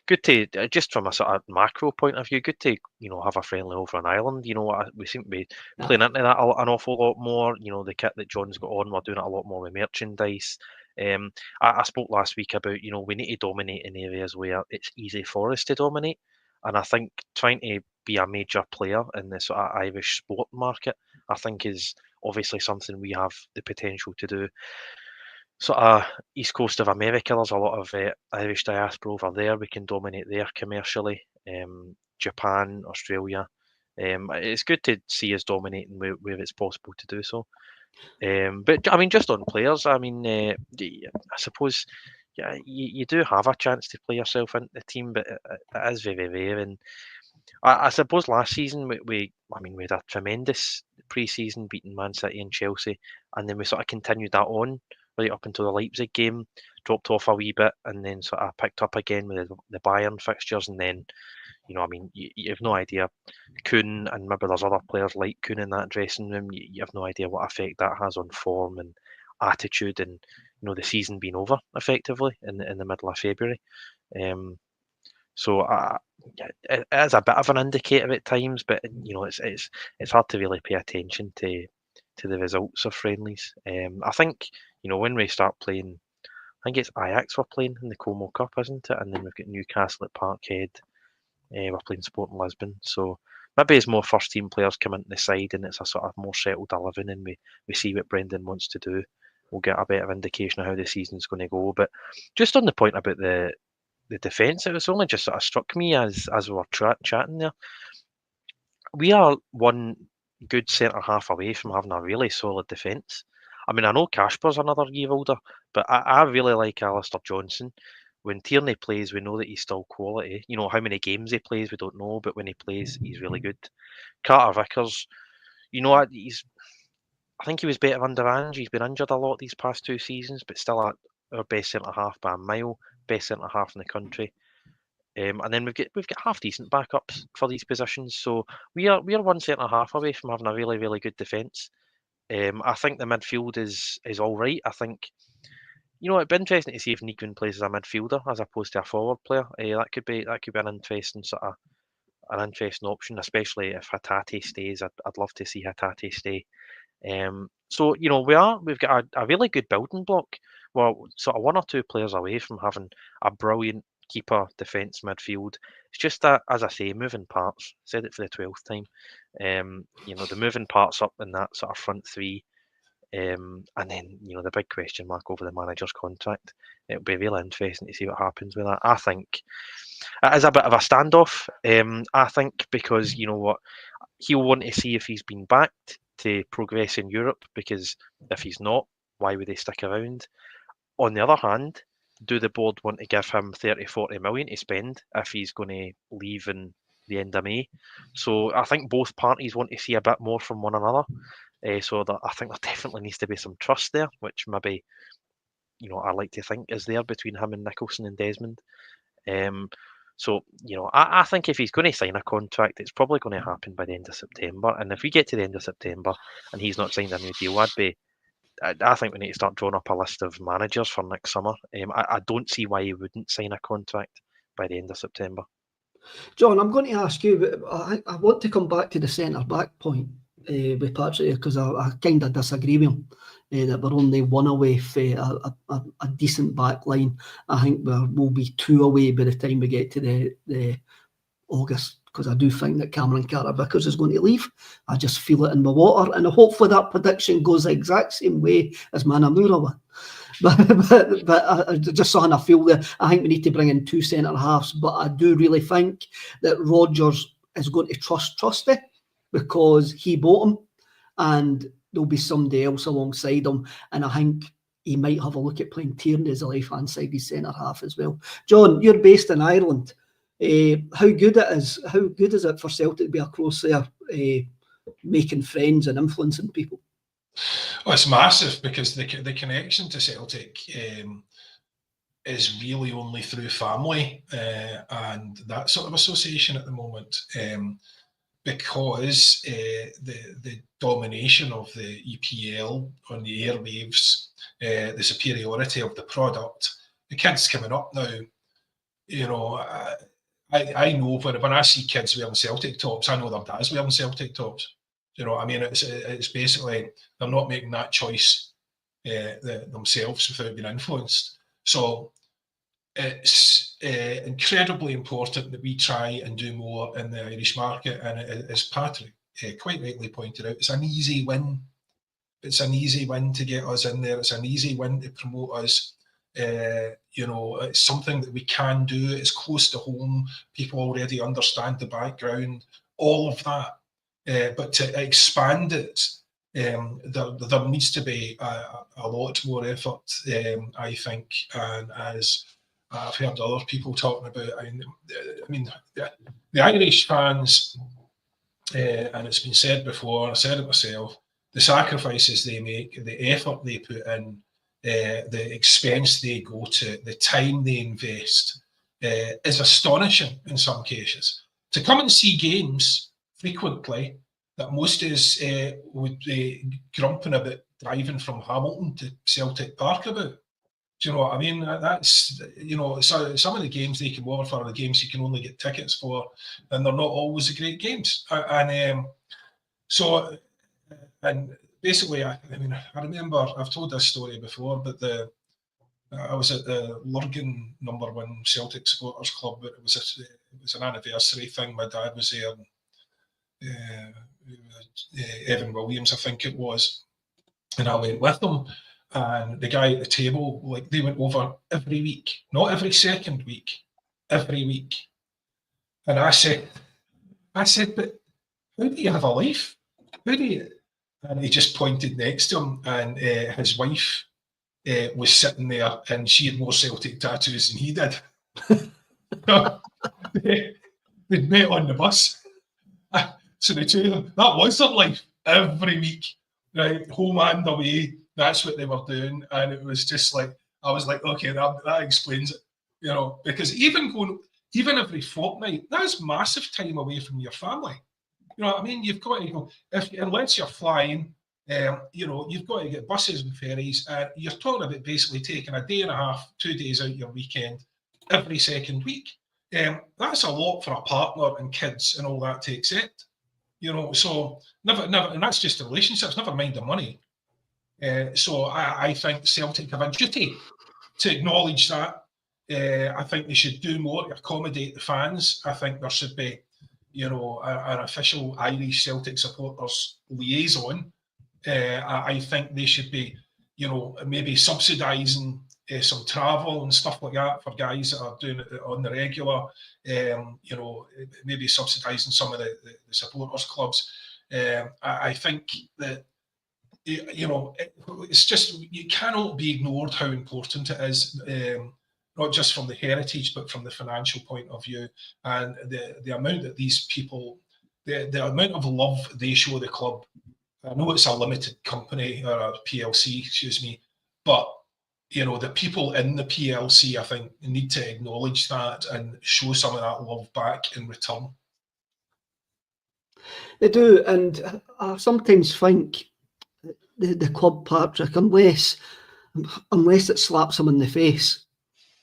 Good to just from a sort of macro point of view, good to, you know, have a friendly over on Ireland. You know, we seem to be playing into that an awful lot more. You know, the kit that John's got on, we're doing it a lot more with merchandise. I spoke last week about, you know, we need to dominate in areas where it's easy for us to dominate, and I think trying to be a major player in the sort of Irish sport market, I think, is obviously something we have the potential to do. Sort of east coast of America, there's a lot of Irish diaspora over there. We can dominate there commercially. Japan, Australia. It's good to see us dominating where it's possible to do so. But I mean, just on players, I mean, I suppose, yeah, you do have a chance to play yourself into the team, but it is very rare. And I suppose last season we had a tremendous pre-season, beating Man City and Chelsea, and then we sort of continued that on right up until the Leipzig game, dropped off a wee bit, and then sort of picked up again with the Bayern fixtures, and then, I mean, you have no idea. Kuhn, and maybe there's other players like Kuhn in that dressing room, you have no idea what effect that has on form and attitude, and the season being over effectively in the middle of February. So it is a bit of an indicator at times, but it's hard to really pay attention to the results of friendlies. I think when we start playing, I think it's Ajax we're playing in the Como Cup, isn't it? And then we've got Newcastle at Parkhead. We're playing Sporting Lisbon, so maybe as more first team players come into the side and it's a sort of more settled 11, and we see what Brendan wants to do, we'll get a better indication of how the season's going to go. But just on the point about the defence, it was only just sort of struck me as we were chatting there. We are one good centre half away from having a really solid defence. I mean, I know Kasper's another year older, but I really like Alistair Johnson. When Tierney plays, we know that he's still quality. How many games he plays, we don't know, but when he plays, he's really good. Carter Vickers, I think he was better under Ange. He's been injured a lot these past 2 seasons, but still our best centre half by a mile, best centre half in the country. And then we've got half decent backups for these positions. So we are one centre half away from having a really, really good defence. I think the midfield is all right. I think it'd be interesting to see if Nicolas Kuhn plays as a midfielder as opposed to a forward player. That could be an interesting option, especially if Hatate stays. I'd love to see Hatate stay. So we've got a really good building block. Well, sort of 1 or 2 players away from having a brilliant keeper, defence, midfield. It's just that, as I say, moving parts. Said it for the 12th time. The moving parts up in that sort of front 3. And then the big question mark over the manager's contract. It'll be really interesting to see what happens with that. I think it is a bit of a standoff. I think because what he'll want to see if he's been backed to progress in Europe, because if he's not, why would they stick around? On the other hand, do the board want to give him 30-40 million to spend if he's going to leave in the end of May? So I think both parties want to see a bit more from one another. So that I think there definitely needs to be some trust there, which maybe I like to think is there between him and Nicholson and Desmond. So I think if he's going to sign a contract, it's probably going to happen by the end of September. And if we get to the end of September and he's not signed a new deal, I think we need to start drawing up a list of managers for next summer. I don't see why he wouldn't sign a contract by the end of September. John, I'm going to ask you, but I want to come back to the centre-back point with Patrick, because I kind of disagree with him that we're only 1 away from a decent back line. I think we'll be 2 away by the time we get to the August, because I do think that Cameron Carter-Vickers is going to leave. I just feel it in my water, and hopefully that prediction goes the exact same way as Inamura one. But I just something I feel that I think we need to bring in 2 centre halves. But I do really think that Rodgers is going to trust Trusty, because he bought him, and there'll be somebody else alongside him. And I think he might have a look at playing Tierney as a left-hand side his centre half as well. John, you're based in Ireland. How good is it for Celtic to be across there, making friends and influencing people? Well, it's massive, because the connection to Celtic is really only through family and that sort of association at the moment, because the domination of the EPL on the airwaves, the superiority of the product, the kids coming up now, I know when I see kids wearing Celtic tops, I know their dads wearing Celtic tops. I mean, it's basically they're not making that choice themselves without being influenced. So it's incredibly important that we try and do more in the Irish market. And as Patrick quite rightly pointed out, it's an easy win. It's an easy win to get us in there. It's an easy win to promote us. It's something that we can do. It's close to home. People already understand the background, all of that. But to expand it, there needs to be a lot more effort, I think. And as I've heard other people talking about, I mean, the Irish fans, and it's been said before, I said it myself, the sacrifices they make, the effort they put in, the expense they go to, the time they invest is astonishing in some cases. to come and see games frequently that most of us would be grumping about driving from Hamilton to Celtic Park about. Do you know what I mean? That's, so some of the games they come over for are the games you can only get tickets for, and they're not always the great games. And basically, I remember, I've told this story before, but I was at the Lurgan #1 Celtic Supporters Club, but it was an anniversary thing. My dad was there, and, Evan Williams, I think it was, and I went with them. And the guy at the table, like, they went over every week, not every second week, every week. And I said, but how do you have a life? How do you? And he just pointed next to him, and his wife was sitting there, and she had more Celtic tattoos than he did. They'd met on the bus. So the two of them, that was their life every week, right? Home and away. That's what they were doing. And it was just like, I was like, okay, that explains it, because even every fortnight, that's massive time away from your family. You know what I mean? You've got to go, unless you're flying, you've got to get buses and ferries. You're talking about basically taking a day and a half, 2 days out your weekend every second week. That's a lot for a partner and kids and all that to accept. So never, and that's just the relationships, never mind the money. So I think Celtic have a duty to acknowledge that. I think they should do more to accommodate the fans. I think there should be, an official Irish Celtic supporters liaison. I think they should be, maybe subsidising some travel and stuff like that for guys that are doing it on the regular. Maybe subsidising some of the supporters clubs. I think that, it's just, you cannot be ignored how important it is, not just from the heritage, but from the financial point of view, and the amount that these people, the amount of love they show the club. I know it's a limited company, or a PLC, excuse me, but the people in the PLC, I think, need to acknowledge that and show some of that love back in return. They do, and I sometimes think the club, Patrick, unless it slaps them in the face,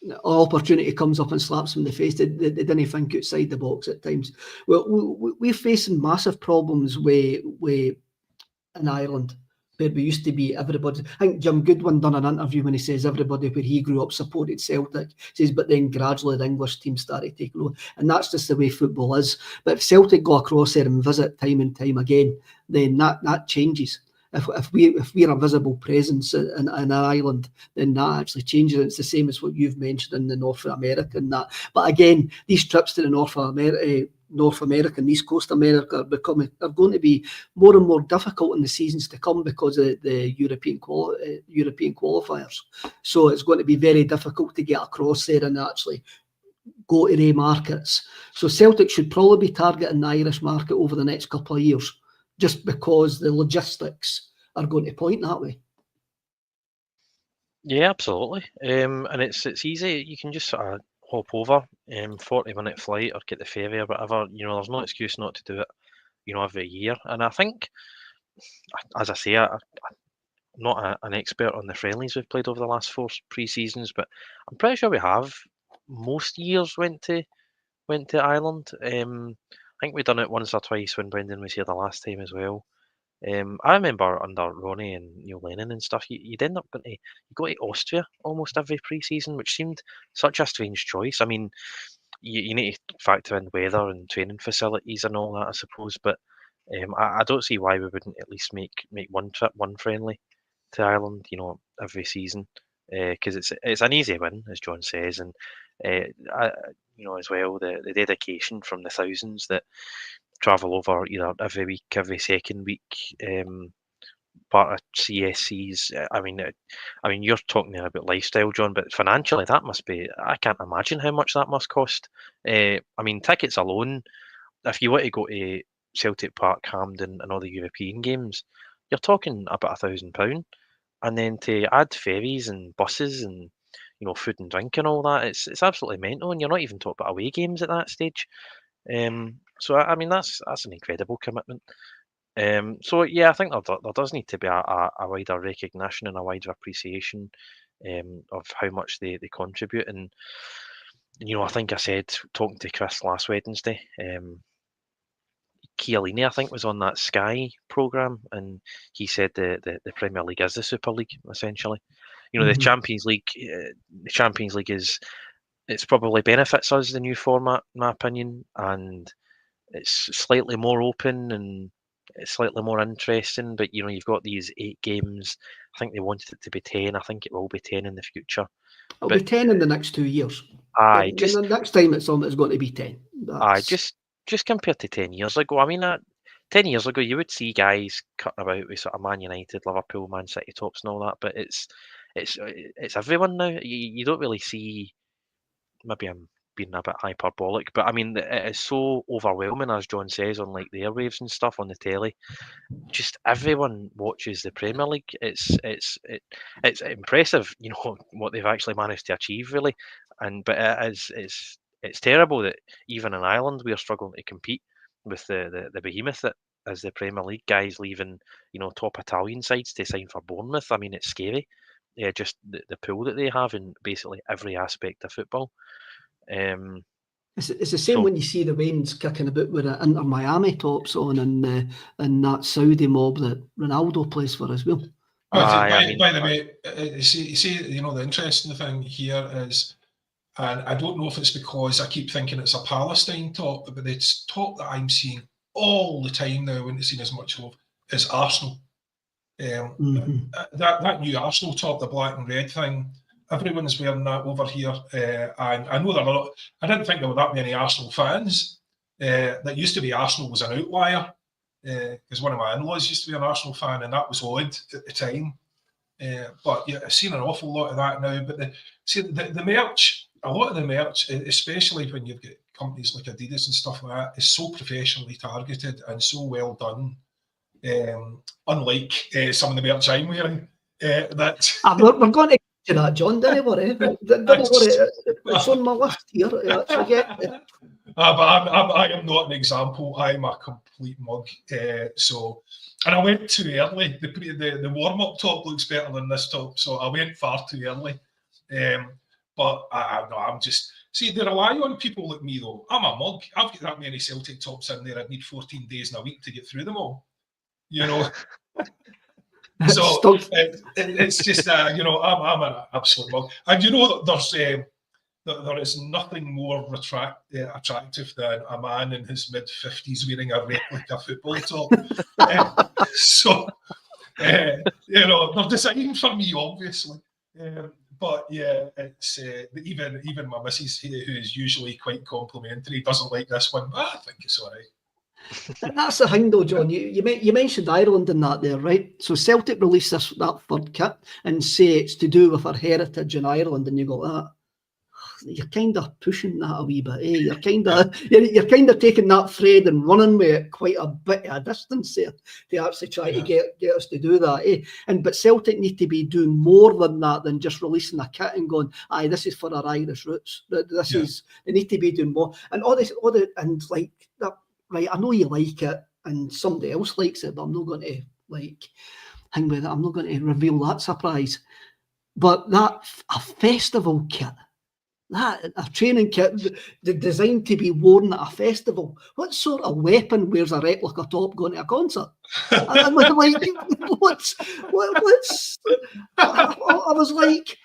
an opportunity comes up and slaps them in the face, they didn't think outside the box at times. Well, we're facing massive problems with in Ireland, where we used to be everybody. I think Jim Goodwin done an interview when he says everybody where he grew up supported Celtic. He says, but then gradually the English team started taking over, and that's just the way football is. But if Celtic go across there and visit time and time again, then that changes. If we're a visible presence in Ireland, then that actually changes. It's the same as what you've mentioned in the North America and that. But again, these trips to the North America and East Coast America are going to be more and more difficult in the seasons to come because of the European qualifiers. So it's going to be very difficult to get across there and actually go to the markets. So Celtic should probably be targeting the Irish market over the next couple of years, just because the logistics are going to point that way. Yeah, absolutely. And it's easy. You can just sort of hop over, 40-minute flight, or get the ferry or whatever. There's no excuse not to do it, every year. And I think, as I say, I'm not an expert on the friendlies we've played over the last 4 pre-seasons, but I'm pretty sure we have most years went to Ireland. I think we've done it once or twice when Brendan was here the last time as well. I remember under Ronnie and Neil Lennon and stuff, you'd end up going to go to Austria almost every pre-season, which seemed such a strange choice. I mean, you need to factor in weather and training facilities and all that, I suppose, but I don't see why we wouldn't at least make one trip, one friendly to Ireland, every season, because it's an easy win, as John says, and as well the dedication from the thousands that travel over either every week, every second week, part of CSCs. I mean, you're talking there about lifestyle, John, but financially, that must be. I can't imagine how much that must cost. I mean, tickets alone, if you want to go to Celtic Park, Hampden, and all the European games, you're talking about £1,000, and then to add ferries and buses and food and drink and all that, it's absolutely mental, and you're not even talking about away games at that stage. So I mean that's an incredible commitment. So yeah, I think there does need to be a wider recognition and a wider appreciation of how much they contribute. And I think I said, talking to Chris last Wednesday, Chiellini, I think, was on that Sky programme, and he said the Premier League is the Super League, essentially. The Champions League, it's probably benefits us, the new format, in my opinion, and it's slightly more open and it's slightly more interesting. But you've got these 8 games. I think they wanted it to be 10. I think it will be 10 in the future. It'll be 10 in the next 2 years. Just the next time it's on, it's going to be 10. Just compared to 10 years ago. I mean, 10 years ago, you would see guys cutting about with sort of Man United, Liverpool, Man City tops and all that. But it's everyone now. You don't really see. Maybe I'm being a bit hyperbolic, but I mean, it is so overwhelming, as John says, on like the airwaves and stuff on the telly. Just everyone watches the Premier League. It's impressive, what they've actually managed to achieve, really. But it's terrible that even in Ireland we are struggling to compete with the behemoth that is the Premier League. Guys leaving, top Italian sides to sign for Bournemouth. I mean, it's scary. Yeah, just the pool that they have in basically every aspect of football. It's the same when you see the Waynes kicking about with the Inter Miami tops on and that Saudi mob that Ronaldo plays for as well. By the way, you see, the interesting thing here is, and I don't know if it's because I keep thinking it's a Palestine top, but it's top that I'm seeing all the time now, and seen as much of, is Arsenal. That new Arsenal top, the black and red thing, everyone's wearing that over here. And I know I didn't think there were that many Arsenal fans. That used to be Arsenal was an outlier, because one of my in-laws used to be an Arsenal fan, and that was odd at the time. But yeah, I've seen an awful lot of that now. But the merch, a lot of the merch, especially when you've got companies like Adidas and stuff like that, is so professionally targeted and so well done. Unlike some of the merch I'm wearing, we're going to get to that, John. Don't worry. It's on my list here. But I am not an example. I'm a complete mug. And I went too early. The warm-up top looks better than this top, so I went far too early. But I'm just... See, they rely on people like me, though. I'm a mug. I've got that many Celtic tops in there. I'd need 14 days in a week to get through them all. So it's just, I'm an absolute mug. And there is nothing more attractive than a man in his mid-50s wearing a replica football top. They're designed for me, obviously. But yeah, it's even my missus, who is usually quite complimentary, doesn't like this one, but I think it's all right. That's the thing, though, John. You mentioned Ireland in that there, right? So Celtic released that third kit and say it's to do with our heritage in Ireland, and you go, you're kind of pushing that a wee bit, eh? You're kind of taking that thread and running with it quite a bit of a distance there to actually try to get us to do that, eh? But Celtic need to be doing more than that, than just releasing a kit and going, aye, this is for our Irish roots. They need to be doing more, and all and like that. Right, I know you like it, and somebody else likes it, but I'm not going to hang with it. I'm not going to reveal that surprise. But a festival kit, a training kit designed to be worn at a festival. What sort of weapon wears a replica top going to a concert? I was like,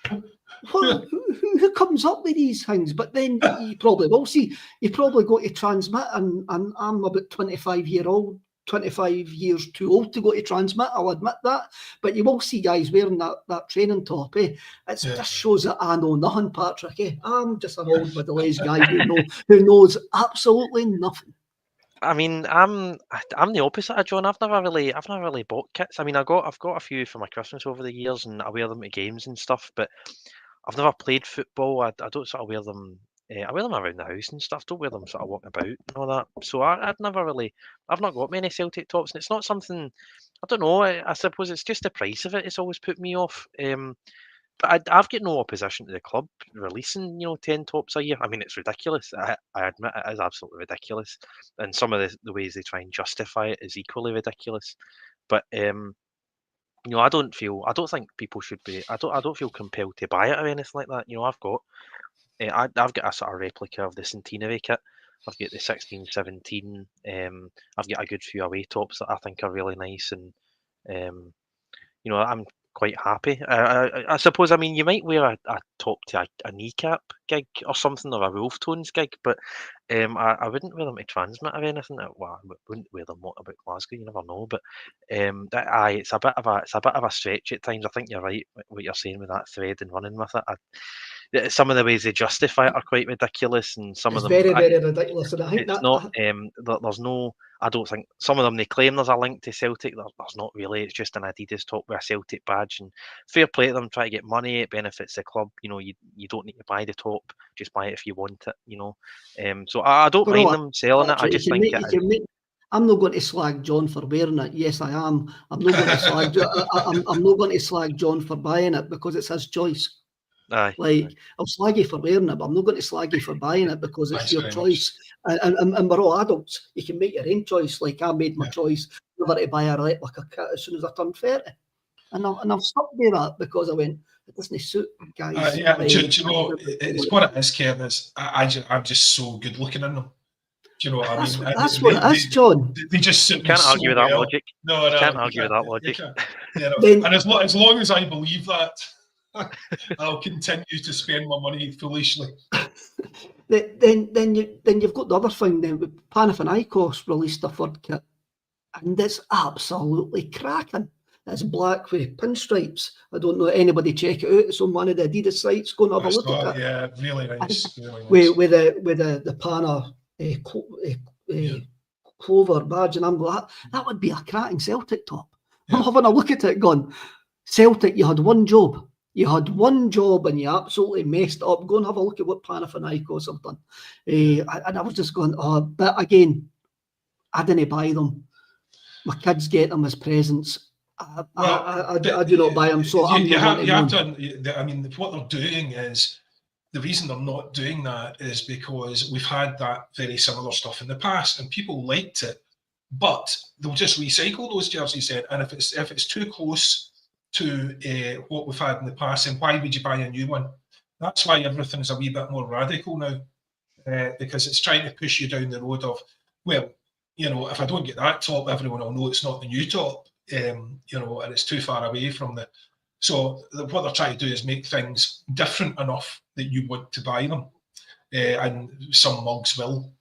who comes up with these things? But then you probably will see. You probably go to Transmit, and I'm about 25 years too old to go to Transmit, I'll admit that. But you will see guys wearing that training top, eh? It just shows that I know nothing, Patrick, eh? I'm just an old middle-aged guy who knows absolutely nothing. I mean, I'm the opposite of John. I've never really bought kits. I mean, I've got a few for my Christmas over the years, and I wear them to games and stuff. But I've never played football. I don't sort of wear them. I wear them around the house and stuff. Don't wear them sort of walking about and all that. So I've not got many Celtic tops, and it's not something. I don't know. I suppose it's just the price of it. It's always put me off. But I've got no opposition to the club releasing, 10 tops a year. I mean, it's ridiculous. I admit it is absolutely ridiculous, and some of the ways they try and justify it is equally ridiculous. But I don't think people should be. I don't feel compelled to buy it or anything like that. I've got a sort of replica of the centenary kit. I've got the 16-17. I've got a good few away tops that I think are really nice, and I'm quite happy. I suppose, I mean, you might wear a top to a kneecap gig or something, or a Wolf Tones gig, but I wouldn't wear them to Transmit or anything. Well, I wouldn't wear them about Glasgow. You never know, but it's a bit of a stretch at times. I think you're right what you're saying with that thread and running with it. Some of the ways they justify it are quite ridiculous, and some It's of them very, very ridiculous. And I think it's not. There's no. I don't think some of them they claim there's a link to Celtic. There's not really. It's just an Adidas top with a Celtic badge, and fair play to them. Try to get money. It benefits the club. You don't need to buy the top. Just buy it if you want it. So I don't mind them selling it. I just think I'm not going to slag John for wearing it. Yes, I am. I'm not going to slag. I'm not going to slag John for buying it because it's his choice. Aye. I'll slag you for wearing it, but I'm not going to slag you for buying it because it's your choice. And we're all adults. You can make your own choice. Like I made my choice never to buy a replica kit as soon as I turned 30. And I've stuck by that because I went, it doesn't suit guys. Do you know, it's what it is, Kev. I'm just so good looking in them. Do you know what I mean? That's what it is, John. They just suit me can't argue with that well. logic. No, you can't argue with that logic. And as long as I believe that, I'll continue to spend my money foolishly. Then you've got the other thing. Then with Panathinaikos released a third kit, and it's absolutely cracking. It's black with pinstripes. I don't know anybody check it out. It's on one of the Adidas sites. Go and have a look at it. Yeah, really nice. Really nice. With the Pana clover badge, and I'm going, that would be a cracking Celtic top. Yeah. I'm having a look at it, going, Celtic, you had one job. You had one job and you absolutely messed up. Go and have a look at what Panathinaikos have done. And I was just going, but again, I didn't buy them. My kids get them as presents. I do not buy them. So I mean, what they're doing is, the reason they're not doing that is because we've had that very similar stuff in the past and people liked it, but they'll just recycle those jerseys then. And if it's too close to what we've had in the past, then why would you buy a new one? That's why everything's a wee bit more radical now, because it's trying to push you down the road of, well, if I don't get that top, everyone will know it's not the new top, and it's too far away from the. So what they're trying to do is make things different enough that you want to buy them, and some mugs will.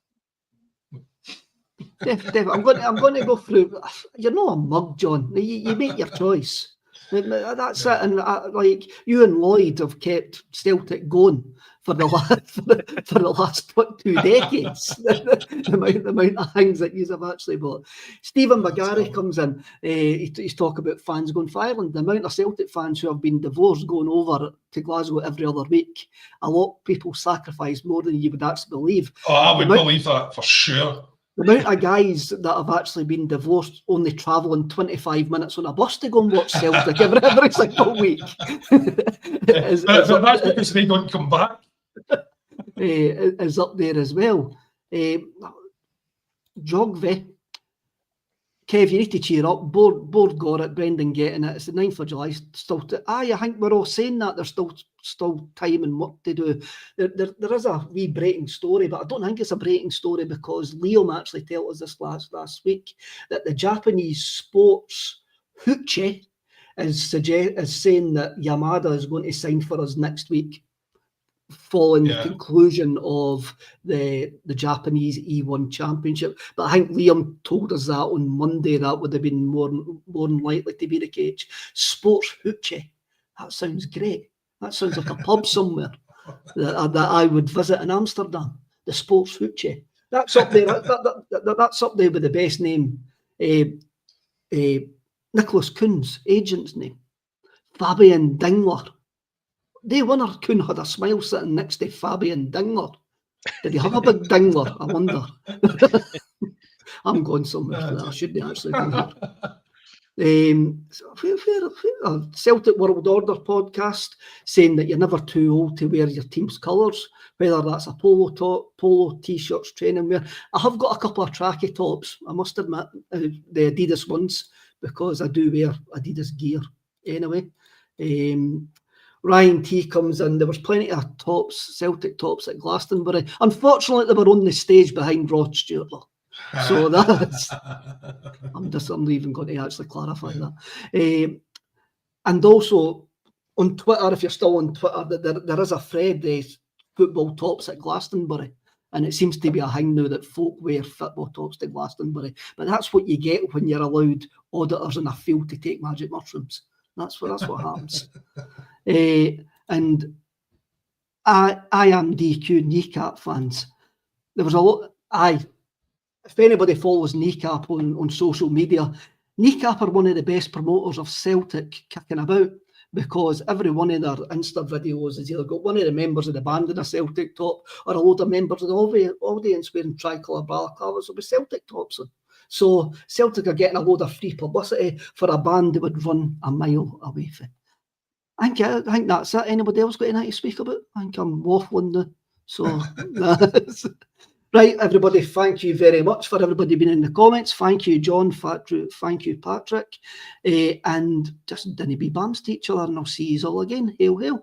Dave, I'm going to go through. You're not a mug, John. You make your choice. That's it. And like you and Lloyd have kept Celtic going for the last 2 decades. the amount of things that you have actually bought. Stephen McGarry comes in. He's talking about fans going for Ireland. The amount of Celtic fans who have been divorced going over to Glasgow every other week. A lot of people sacrifice more than you would actually believe. Oh, I would believe that for sure. The amount of guys that have actually been divorced only travelling 25 minutes on a bus to go and watch Celtic every single week. That's because they don't come back. Is up there as well. Jogve. Kev, you need to cheer up. Board got it. Brendan getting it. It's the 9th of July. I think we're all saying that. There's still time and work to do. There is a wee breaking story, but I don't think it's a breaking story because Liam actually told us this last week that the Japanese sports hoochie is saying that Yamada is going to sign for us next week, following the conclusion of the Japanese E1 Championship. But I think Liam told us that on Monday. That would have been more than likely to be the case. Sports hoochie. That sounds great. That sounds like a pub somewhere that I would visit in Amsterdam. The Sports hoochie. That's up there. That's up there with the best name. Nicolas Kuhn's agent's name. Fabian Dingler. Day winner Kuhn had a smile sitting next to Fabian Dingler. Did he have a big dingler? I wonder. I'm going somewhere for that. I shouldn't actually be here. Celtic World Order podcast saying that you're never too old to wear your team's colours, whether that's a polo top, polo t-shirts, training wear. I have got a couple of tracky tops, I must admit, the Adidas ones, because I do wear Adidas gear anyway. Ryan T comes in. There was plenty of tops, Celtic tops at Glastonbury. Unfortunately, they were on the stage behind Rod Stewart, though. So that's, I'm even going to actually clarify that. And also on Twitter, if you're still on Twitter, there is a thread, football tops at Glastonbury. And it seems to be a thing now that folk wear football tops to Glastonbury. But that's what you get when you're allowed auditors in a field to take magic mushrooms. That's what happens. And I am DQ kneecap fans. There was a lot. If anybody follows Kneecap on social media, Kneecap are one of the best promoters of Celtic kicking about, because every one of their Insta videos has either got one of the members of the band in a Celtic top or a load of members of the audience wearing tricolour balaclavas with Celtic tops on. So Celtic are getting a load of free publicity for a band that would run a mile away from. I think that's it. Anybody else got anything to speak about? I think I'm waffling now. So right, everybody, thank you very much for everybody being in the comments. Thank you, John. Thank you, Patrick. And just dinna be bams to each other, and I'll see you all again. Hail, hail.